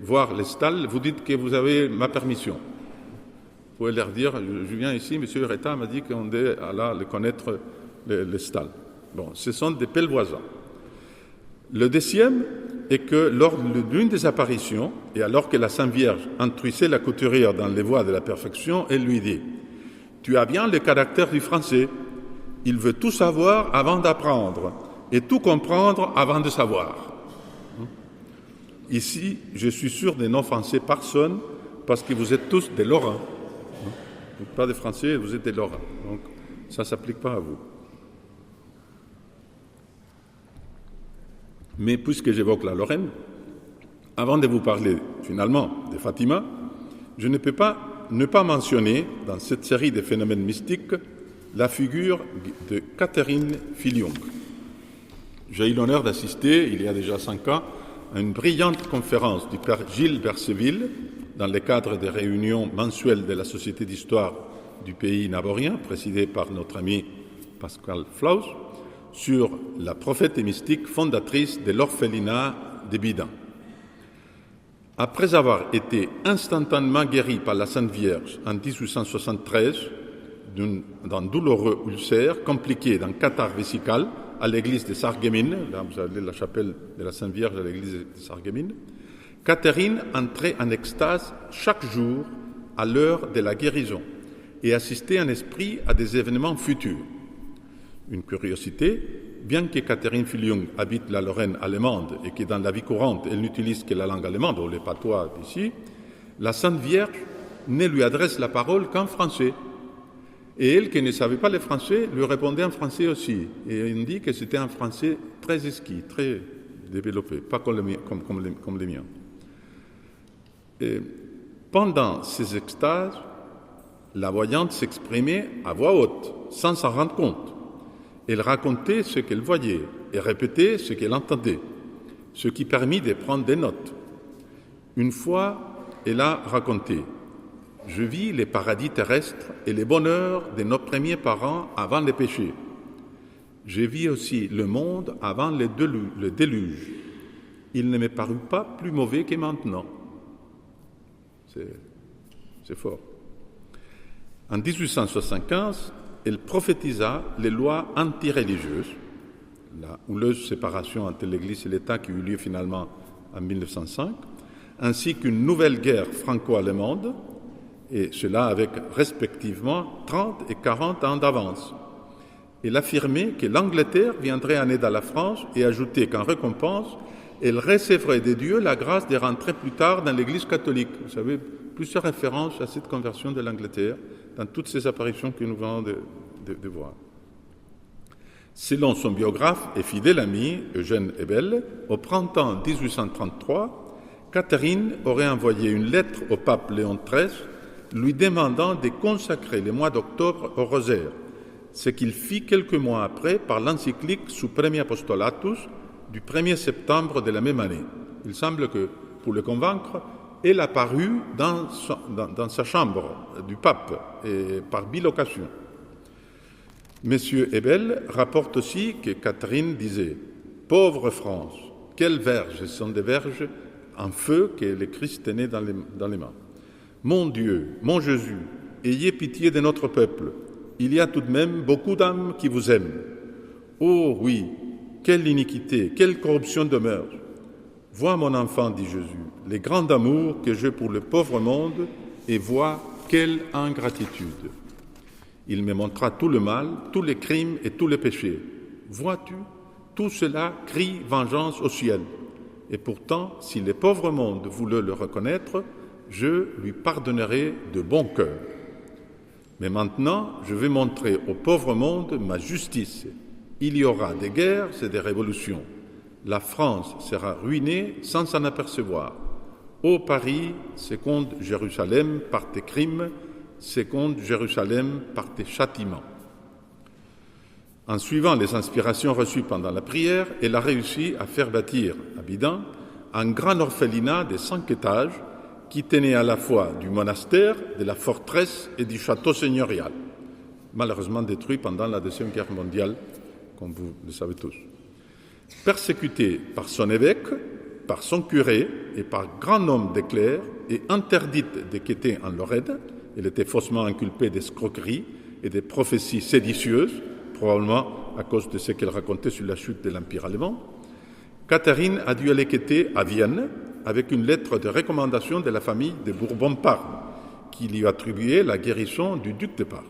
voir les stalles. Vous dites que vous avez ma permission. Vous pouvez leur dire: je viens ici, M. Reta m'a dit qu'on est allé connaître les stalles. Bon, ce sont des Pellevoisins. Le deuxième est que lors d'une des apparitions, et alors que la Sainte Vierge instruisait la couturière dans les voies de la perfection, elle lui dit: « Tu as bien le caractère du Français. Il veut tout savoir avant d'apprendre et tout comprendre avant de savoir. » Ici, je suis sûr de n'offenser personne parce que vous êtes tous des Lorrains. Vous n'êtes pas des Français, vous êtes des Lorrains. Donc, ça ne s'applique pas à vous. Mais puisque j'évoque la Lorraine, avant de vous parler finalement de Fatima, je ne peux pas ne pas mentionner dans cette série de phénomènes mystiques la figure de Catherine Filion. J'ai eu l'honneur d'assister, il y a déjà 5 ans, à une brillante conférence du père Gilles Berceville dans le cadre des réunions mensuelles de la Société d'histoire du pays navorien, présidée par notre ami Pascal Flaus, sur la prophète et mystique fondatrice de l'orphelinat de Bidin. Après avoir été instantanément guérie par la Sainte Vierge en 1873 d'un douloureux ulcère compliqué d'un catarrhe vésicale à l'église de Sarreguemines, là vous avez la chapelle de la Sainte Vierge à l'église de Sarreguemines, Catherine entrait en extase chaque jour à l'heure de la guérison et assistait en esprit à des événements futurs. Une curiosité, bien que Catherine Filiung habite la Lorraine allemande et que dans la vie courante elle n'utilise que la langue allemande ou les patois d'ici, la Sainte Vierge ne lui adresse la parole qu'en français. Et elle, qui ne savait pas le français, lui répondait en français aussi. Et on dit que c'était un français très exquis, très développé, pas comme les miens. Et pendant ces extases, la voyante s'exprimait à voix haute, sans s'en rendre compte. Elle racontait ce qu'elle voyait et répétait ce qu'elle entendait, ce qui permit de prendre des notes. Une fois, elle a raconté « Je vis les paradis terrestres et les bonheurs de nos premiers parents avant le péché. Je vis aussi le monde avant le déluge. Il ne me parut pas plus mauvais que maintenant. » C'est fort. En 1875, elle prophétisa les lois antireligieuses, la houleuse séparation entre l'Église et l'État qui eut lieu finalement en 1905, ainsi qu'une nouvelle guerre franco-allemande, et cela avec respectivement 30 et 40 ans d'avance. Elle affirmait que l'Angleterre viendrait en aide à la France et ajoutait qu'en récompense, elle recevrait de Dieu la grâce de rentrer plus tard dans l'Église catholique. Vous savez, plusieurs références à cette conversion de l'Angleterre dans toutes ces apparitions que nous venons de voir. Selon son biographe et fidèle ami, Eugène Ebel, au printemps 1833, Catherine aurait envoyé une lettre au pape Léon XIII lui demandant de consacrer le mois d'octobre au rosaire, ce qu'il fit quelques mois après par l'encyclique Supremi Apostolatus du 1er septembre de la même année. Il semble que, pour le convaincre, elle a paru dans sa chambre du pape et par bilocation. Monsieur Ebel rapporte aussi que Catherine disait « Pauvre France, quelles verges, ce sont des verges en feu que le Christ tenait dans les mains. Mon Dieu, mon Jésus, ayez pitié de notre peuple. Il y a tout de même beaucoup d'âmes qui vous aiment. Oh oui, quelle iniquité, quelle corruption demeure. Vois mon enfant, dit Jésus, les grands amours que j'ai pour le pauvre monde et vois quelle ingratitude. Il me montra tout le mal, tous les crimes et tous les péchés. Vois-tu, tout cela crie vengeance au ciel. Et pourtant, si le pauvre monde voulait le reconnaître, je lui pardonnerai de bon cœur. Mais maintenant, je vais montrer au pauvre monde ma justice. Il y aura des guerres et des révolutions. La France sera ruinée sans s'en apercevoir. Ô Paris, seconde Jérusalem par tes crimes, seconde Jérusalem par tes châtiments. En suivant les inspirations reçues pendant la prière, elle a réussi à faire bâtir à Bidin un grand orphelinat de 5 étages qui tenait à la fois du monastère, de la forteresse et du château seigneurial, malheureusement détruit pendant la Deuxième Guerre mondiale, comme vous le savez tous. Persécutée par son évêque, par son curé et par grand nombre de clercs et interdite de quitter en Lorraine, elle était faussement inculpée d'escroquerie et de prophéties séditieuses, probablement à cause de ce qu'elle racontait sur la chute de l'Empire allemand. Catherine a dû aller quitter à Vienne avec une lettre de recommandation de la famille de Bourbon-Parme, qui lui attribuait la guérison du duc de Parme.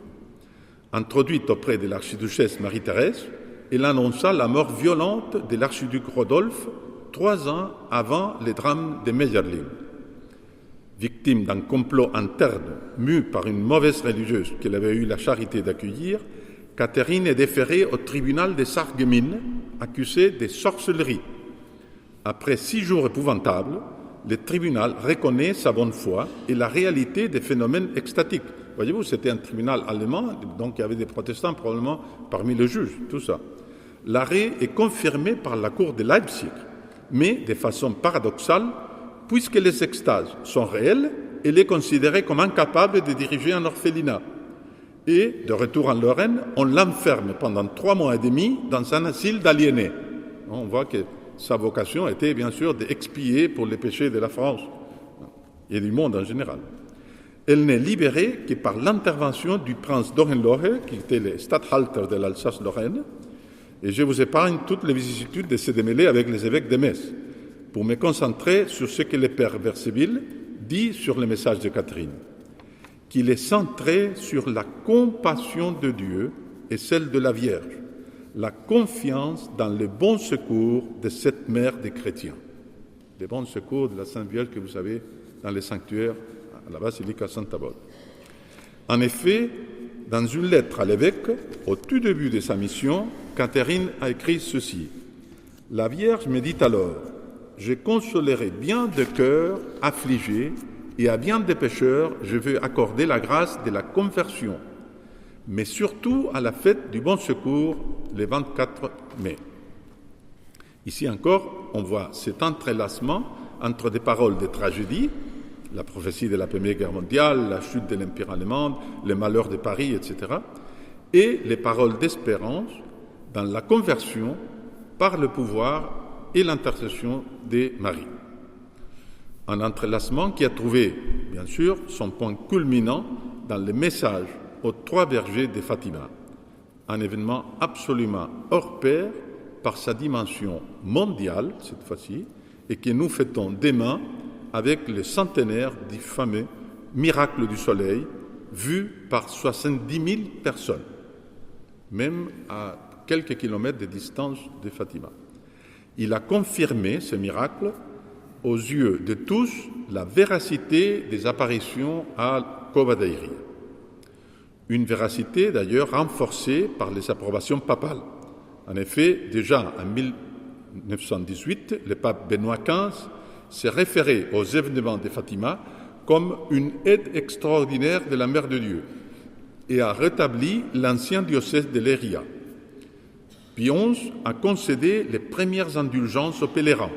Introduite auprès de l'archiduchesse Marie-Thérèse, elle annonça la mort violente de l'archiduc Rodolphe 3 ans avant les drames de Meyerling. Victime d'un complot interne mû par une mauvaise religieuse qu'elle avait eu la charité d'accueillir, Catherine est déférée au tribunal de Sarreguemines, accusée de sorcellerie. Après 6 jours épouvantables, le tribunal reconnaît sa bonne foi et la réalité des phénomènes extatiques. Voyez-vous, c'était un tribunal allemand, donc il y avait des protestants probablement parmi les juges, tout ça. L'arrêt est confirmé par la cour de Leipzig, mais de façon paradoxale, puisque les extases sont réelles, elle est considérée comme incapable de diriger un orphelinat. Et, de retour en Lorraine, on l'enferme pendant 3 mois et demi dans un asile d'aliénés. On voit que sa vocation était bien sûr d'expier pour les péchés de la France et du monde en général. Elle n'est libérée que par l'intervention du prince d'Hohenlohe, qui était le statthalter de l'Alsace-Lorraine, Et je vous épargne toutes les vicissitudes de se démêler avec les évêques de Metz, pour me concentrer sur ce que le père Versiville dit sur le message de Catherine, qu'il est centré sur la compassion de Dieu et celle de la Vierge, la confiance dans le bon secours de cette mère des chrétiens. Le bon secours de la Sainte Vierge que vous savez dans les sanctuaires à la basilique à Sainte-Avold. En effet, dans une lettre à l'évêque, au tout début de sa mission, Catherine a écrit ceci. « La Vierge me dit alors, je consolerai bien de cœur affligé et à bien des pécheurs, je veux accorder la grâce de la conversion, mais surtout à la fête du Bon Secours, le 24 mai. » Ici encore, on voit cet entrelacement entre des paroles de tragédie, la prophétie de la Première Guerre mondiale, la chute de l'Empire allemand, les malheurs de Paris, etc., et les paroles d'espérance dans la conversion par le pouvoir et l'intercession de Marie. Un entrelacement qui a trouvé, bien sûr, son point culminant dans le message aux 3 bergers de Fatima, un événement absolument hors pair par sa dimension mondiale, cette fois-ci, et que nous fêtons demain avec le centenaire du fameux miracle du soleil, vu par 70 000 personnes, même à quelques kilomètres de distance de Fatima. Il a confirmé ce miracle aux yeux de tous la véracité des apparitions à Covadonga. Une véracité d'ailleurs renforcée par les approbations papales. En effet, déjà en 1918, le pape Benoît XV s'est référé aux événements de Fatima comme une aide extraordinaire de la Mère de Dieu et a rétabli l'ancien diocèse de Leiria. Pie XI a concédé les premières indulgences aux pèlerins.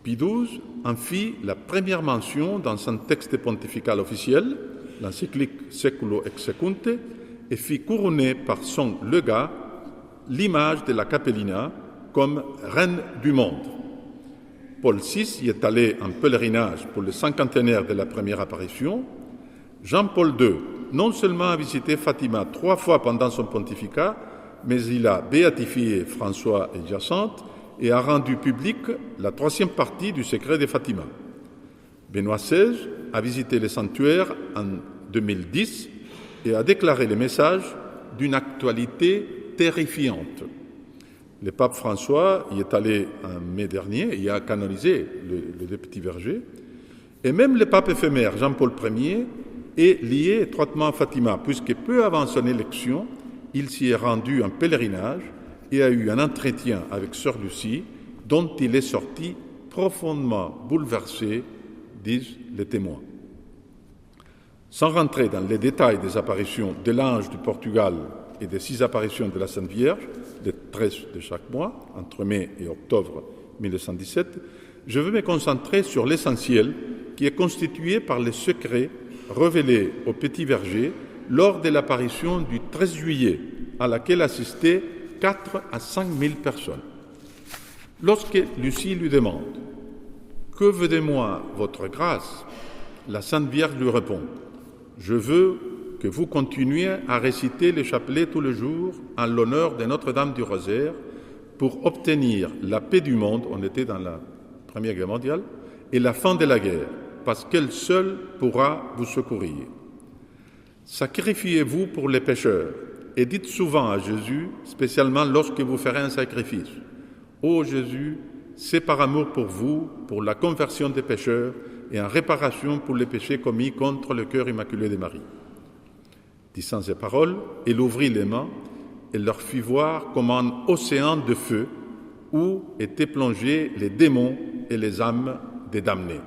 Pie XII en fit la première mention dans son texte pontifical officiel, l'encyclique Seculo et Secunte, et fit couronner par son légat l'image de la Capellina comme reine du monde. Paul VI y est allé en pèlerinage pour le 50e de la première apparition. Jean-Paul II, non seulement a visité Fatima 3 fois pendant son pontificat, mais il a béatifié François et Hyacinthe et a rendu public la 3e partie du secret de Fatima. Benoît XVI a visité le sanctuaire en 2010 et a déclaré le message d'une actualité terrifiante. Le pape François y est allé en mai dernier et y a canonisé le petit verger. Et même le pape éphémère Jean-Paul Ier est lié étroitement à Fatima, puisque peu avant son élection, il s'y est rendu en pèlerinage et a eu un entretien avec Sœur Lucie, dont il est sorti profondément bouleversé, disent les témoins. Sans rentrer dans les détails des apparitions de l'ange du Portugal et des 6 apparitions de la Sainte Vierge, les 13 de chaque mois, entre mai et octobre 1917, je veux me concentrer sur l'essentiel qui est constitué par les secrets révélés au Petit Verger lors de l'apparition du 13 juillet, à laquelle assistaient 4 à 5 000 personnes. Lorsque Lucie lui demande « Que veut de moi votre grâce ?» la Sainte Vierge lui répond « Je veux que vous continuiez à réciter les chapelets tous les jours en l'honneur de Notre-Dame du Rosaire pour obtenir la paix du monde, on était dans la Première Guerre mondiale, et la fin de la guerre, parce qu'elle seule pourra vous secourir. Sacrifiez-vous pour les pécheurs et dites souvent à Jésus, spécialement lorsque vous ferez un sacrifice, « Ô Jésus, c'est par amour pour vous, pour la conversion des pécheurs et en réparation pour les péchés commis contre le cœur immaculé de Marie. » Disant ces paroles, il ouvrit les mains et leur fit voir comme un océan de feu où étaient plongés les démons et les âmes des damnés.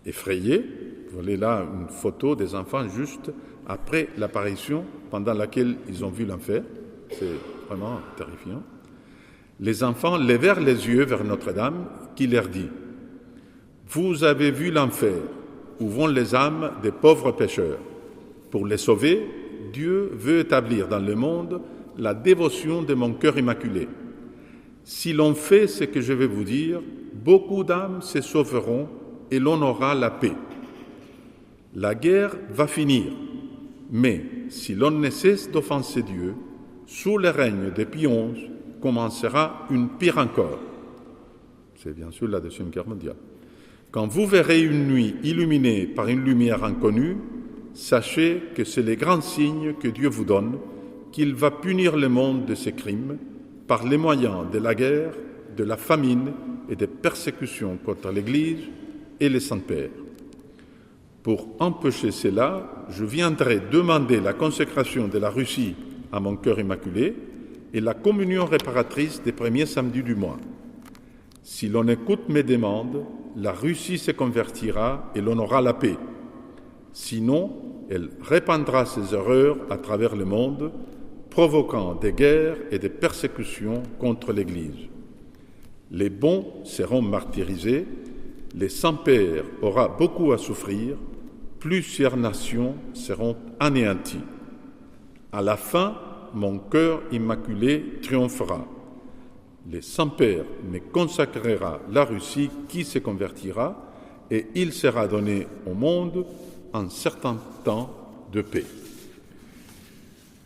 Effrayés, vous voyez là une photo des enfants juste après l'apparition pendant laquelle ils ont vu l'enfer. C'est vraiment terrifiant. Les enfants levèrent les yeux vers Notre-Dame qui leur dit « Vous avez vu l'enfer, où vont les âmes des pauvres pécheurs. Pour les sauver, Dieu veut établir dans le monde la dévotion de mon cœur immaculé. Si l'on fait ce que je vais vous dire, beaucoup d'âmes se sauveront et l'on aura la paix. La guerre va finir, mais si l'on ne cesse d'offenser Dieu, sous le règne de Pie XI, commencera une pire encore. C'est bien sûr la Deuxième Guerre mondiale. Quand vous verrez une nuit illuminée par une lumière inconnue, sachez que c'est le grand signe que Dieu vous donne, qu'il va punir le monde de ses crimes par les moyens de la guerre, de la famine et des persécutions contre l'Église et les saints-pères. Pour empêcher cela, je viendrai demander la consécration de la Russie à mon cœur immaculé et la communion réparatrice des premiers samedis du mois. Si l'on écoute mes demandes, la Russie se convertira et l'on aura la paix. Sinon, elle répandra ses erreurs à travers le monde, provoquant des guerres et des persécutions contre l'Église. Les bons seront martyrisés, les saints-pères auront beaucoup à souffrir, plusieurs nations seront anéanties. À la fin, mon cœur immaculé triomphera. Le Saint-Père me consacrera la Russie qui se convertira et il sera donné au monde un certain temps de paix.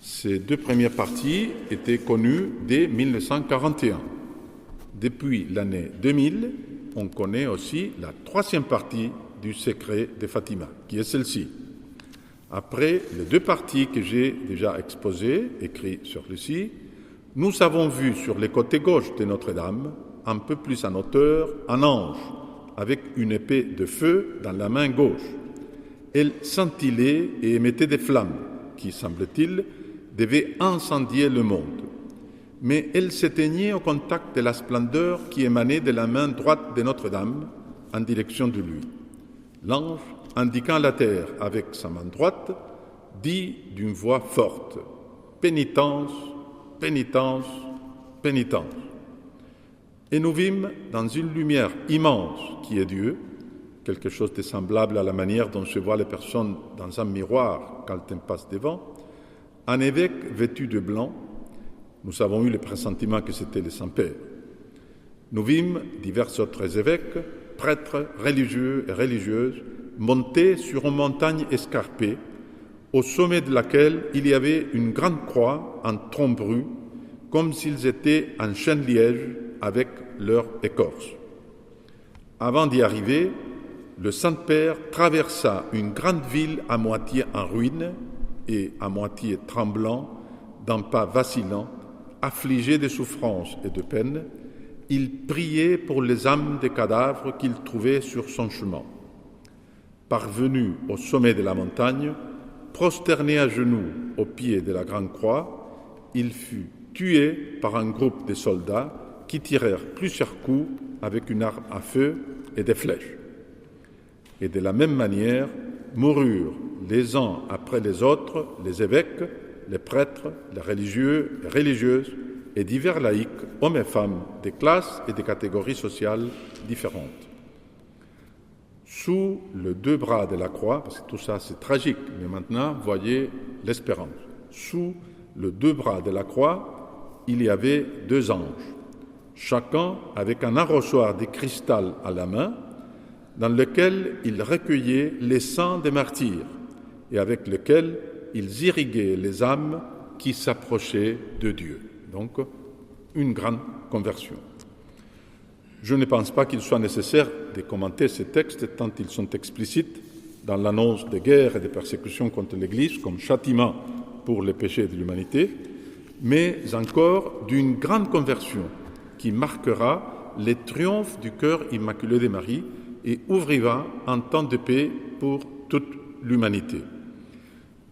Ces deux premières parties étaient connues dès 1941. Depuis l'année 2000, on connaît aussi la troisième partie du secret de Fatima, qui est celle-ci. Après les deux parties que j'ai déjà exposées, écrites sur le site, nous avons vu sur le côté gauche de Notre-Dame, un peu plus en hauteur, un ange avec une épée de feu dans la main gauche. Elle scintillait et émettait des flammes qui, semble-t-il, devaient incendier le monde. Mais elle s'éteignait au contact de la splendeur qui émanait de la main droite de Notre-Dame en direction de lui. L'ange, indiquant la terre avec sa main droite, dit d'une voix forte « Pénitence, pénitence, pénitence ». Et nous vîmes dans une lumière immense qui est Dieu, quelque chose de semblable à la manière dont se voient les personnes dans un miroir quand elles passent devant, un évêque vêtu de blanc. Nous avons eu le pressentiment que c'était le Saint-Père. Nous vîmes divers autres évêques, prêtres, religieux et religieuses, montés sur une montagne escarpée, au sommet de laquelle il y avait une grande croix en tronc brut, comme s'ils étaient en chêne-liège avec leur écorce. Avant d'y arriver, le Saint-Père traversa une grande ville à moitié en ruine et à moitié tremblant, d'un pas vacillant, affligé de souffrances et de peines. Il priait pour les âmes des cadavres qu'il trouvait sur son chemin. Parvenu au sommet de la montagne, prosterné à genoux au pied de la grande croix, il fut tué par un groupe de soldats qui tirèrent plusieurs coups avec une arme à feu et des flèches. Et de la même manière, moururent les uns après les autres les évêques, les prêtres, les religieux et religieuses et divers laïcs, hommes et femmes, des classes et des catégories sociales différentes. Sous les deux bras de la croix, parce que tout ça c'est tragique, mais maintenant voyez l'espérance. Sous les deux bras de la croix, il y avait deux anges, chacun avec un arrosoir de cristal à la main, dans lequel ils recueillaient les sangs des martyrs et avec lequel ils irriguaient les âmes qui s'approchaient de Dieu. Donc, une grande conversion. Je ne pense pas qu'il soit nécessaire de commenter ces textes tant ils sont explicites dans l'annonce des guerres et des persécutions contre l'Église comme châtiment pour les péchés de l'humanité, mais encore d'une grande conversion qui marquera le triomphe du cœur immaculé de Marie et ouvrira un temps de paix pour toute l'humanité.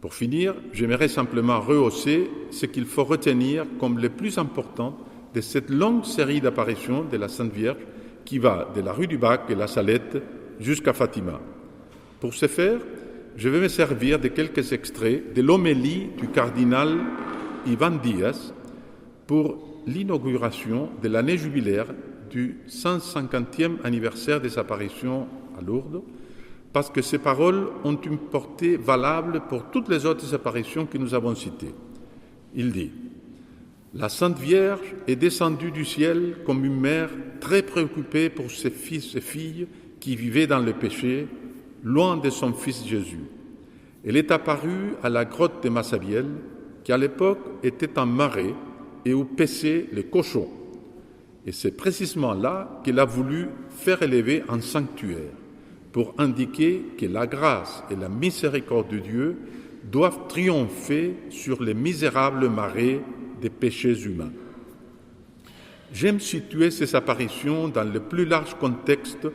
Pour finir, j'aimerais simplement rehausser ce qu'il faut retenir comme le plus important de cette longue série d'apparitions de la Sainte Vierge qui va de la rue du Bac et la Salette jusqu'à Fatima. Pour ce faire, je vais me servir de quelques extraits de l'homélie du cardinal Ivan Diaz pour l'inauguration de l'année jubilaire du 150e anniversaire des apparitions à Lourdes, parce que ces paroles ont une portée valable pour toutes les autres apparitions que nous avons citées. Il dit « La Sainte Vierge est descendue du ciel comme une mère très préoccupée pour ses fils et filles qui vivaient dans le péché, loin de son Fils Jésus. Elle est apparue à la grotte de Massabielle, qui à l'époque était un marais et où paissaient les cochons. Et c'est précisément là qu'il a voulu faire élever un sanctuaire pour indiquer que la grâce et la miséricorde de Dieu doivent triompher sur les misérables marais des péchés humains. J'aime situer ces apparitions dans le plus large contexte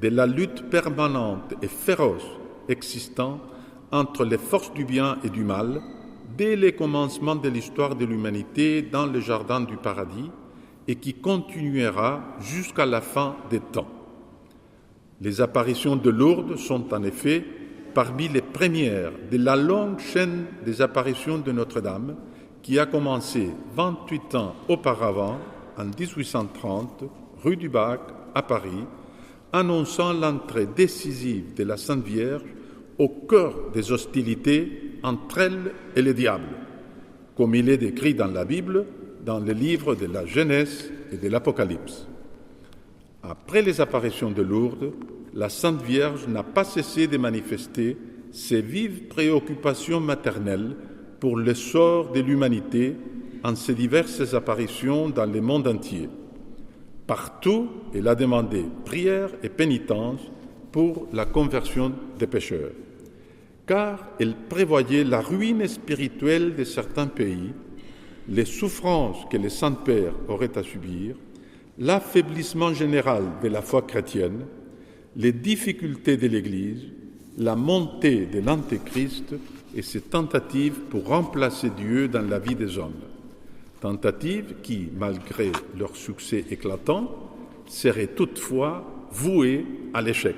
de la lutte permanente et féroce existant entre les forces du bien et du mal dès les commencements de l'histoire de l'humanité dans le jardin du paradis et qui continuera jusqu'à la fin des temps. Les apparitions de Lourdes sont en effet parmi les premières de la longue chaîne des apparitions de Notre-Dame qui a commencé 28 ans auparavant, en 1830, rue du Bac, à Paris, annonçant l'entrée décisive de la Sainte Vierge au cœur des hostilités entre elle et le diable, comme il est décrit dans la Bible, dans les livres de la Genèse et de l'Apocalypse. Après les apparitions de Lourdes, la Sainte Vierge n'a pas cessé de manifester ses vives préoccupations maternelles pour le sort de l'humanité en ses diverses apparitions dans le monde entier. Partout, elle a demandé prière et pénitence pour la conversion des pécheurs, car elle prévoyait la ruine spirituelle de certains pays, les souffrances que les saints-pères auraient à subir, l'affaiblissement général de la foi chrétienne, les difficultés de l'Église, la montée de l'Antéchrist et ses tentatives pour remplacer Dieu dans la vie des hommes. Tentatives qui, malgré leur succès éclatant, seraient toutefois vouées à l'échec.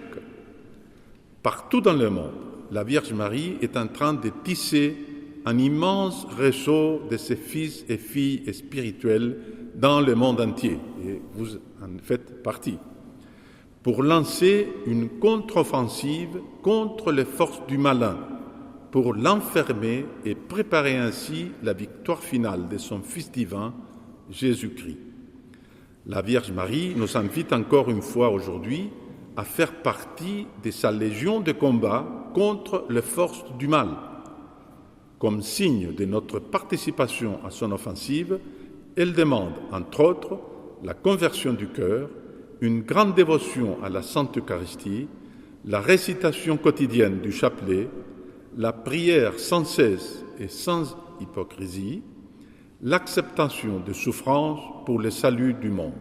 Partout dans le monde, la Vierge Marie est en train de tisser un immense réseau de ses fils et filles spirituels dans le monde entier, et vous en faites partie, pour lancer une contre-offensive contre les forces du malin, pour l'enfermer et préparer ainsi la victoire finale de son Fils divin, Jésus-Christ. La Vierge Marie nous invite encore une fois aujourd'hui à faire partie de sa légion de combat contre les forces du mal. Comme signe de notre participation à son offensive, elle demande, entre autres, la conversion du cœur, une grande dévotion à la Sainte Eucharistie, la récitation quotidienne du chapelet, la prière sans cesse et sans hypocrisie, l'acceptation de souffrances pour le salut du monde.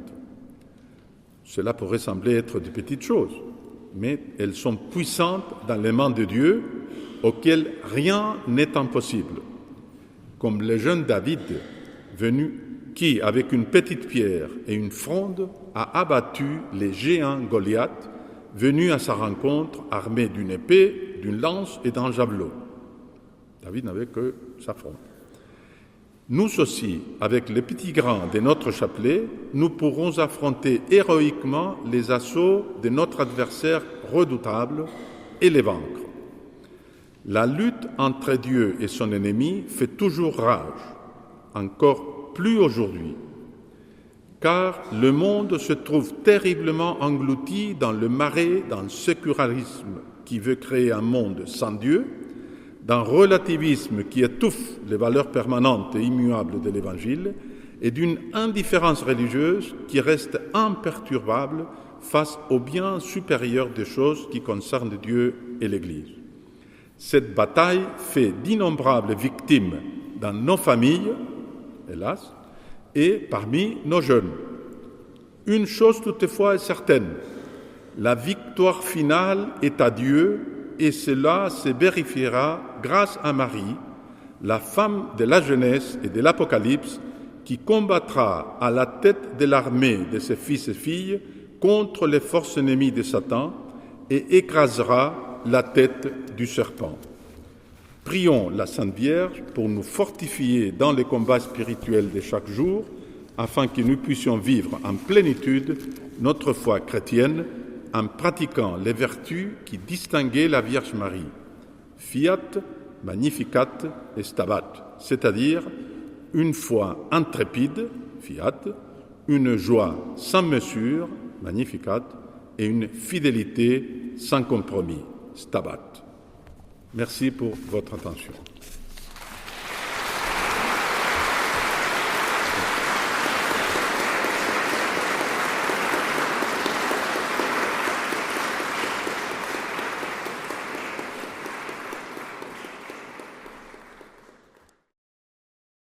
Cela pourrait sembler être de petites choses, mais elles sont puissantes dans les mains de Dieu, auxquelles rien n'est impossible. Comme le jeune David, qui, avec une petite pierre et une fronde, a abattu les géants Goliath, venus à sa rencontre armés d'une épée, d'une lance et d'un javelot. David n'avait que sa fronde. Nous aussi, avec les petits grains de notre chapelet, nous pourrons affronter héroïquement les assauts de notre adversaire redoutable et les vaincre. La lutte entre Dieu et son ennemi fait toujours rage, encore plus aujourd'hui, car le monde se trouve terriblement englouti dans le marais d'un sécularisme qui veut créer un monde sans Dieu, d'un relativisme qui étouffe les valeurs permanentes et immuables de l'Évangile et d'une indifférence religieuse qui reste imperturbable face au bien supérieur des choses qui concernent Dieu et l'Église. Cette bataille fait d'innombrables victimes dans nos familles, hélas, et parmi nos jeunes. Une chose toutefois est certaine, la victoire finale est à Dieu et cela se vérifiera grâce à Marie, la femme de la Genèse et de l'Apocalypse, qui combattra à la tête de l'armée de ses fils et filles contre les forces ennemies de Satan et écrasera la tête du serpent. Prions la Sainte Vierge pour nous fortifier dans les combats spirituels de chaque jour, afin que nous puissions vivre en plénitude notre foi chrétienne en pratiquant les vertus qui distinguaient la Vierge Marie, Fiat, Magnificat et Stabat, c'est-à-dire une foi intrépide, Fiat, une joie sans mesure, Magnificat, et une fidélité sans compromis, Stabat. Merci pour votre attention.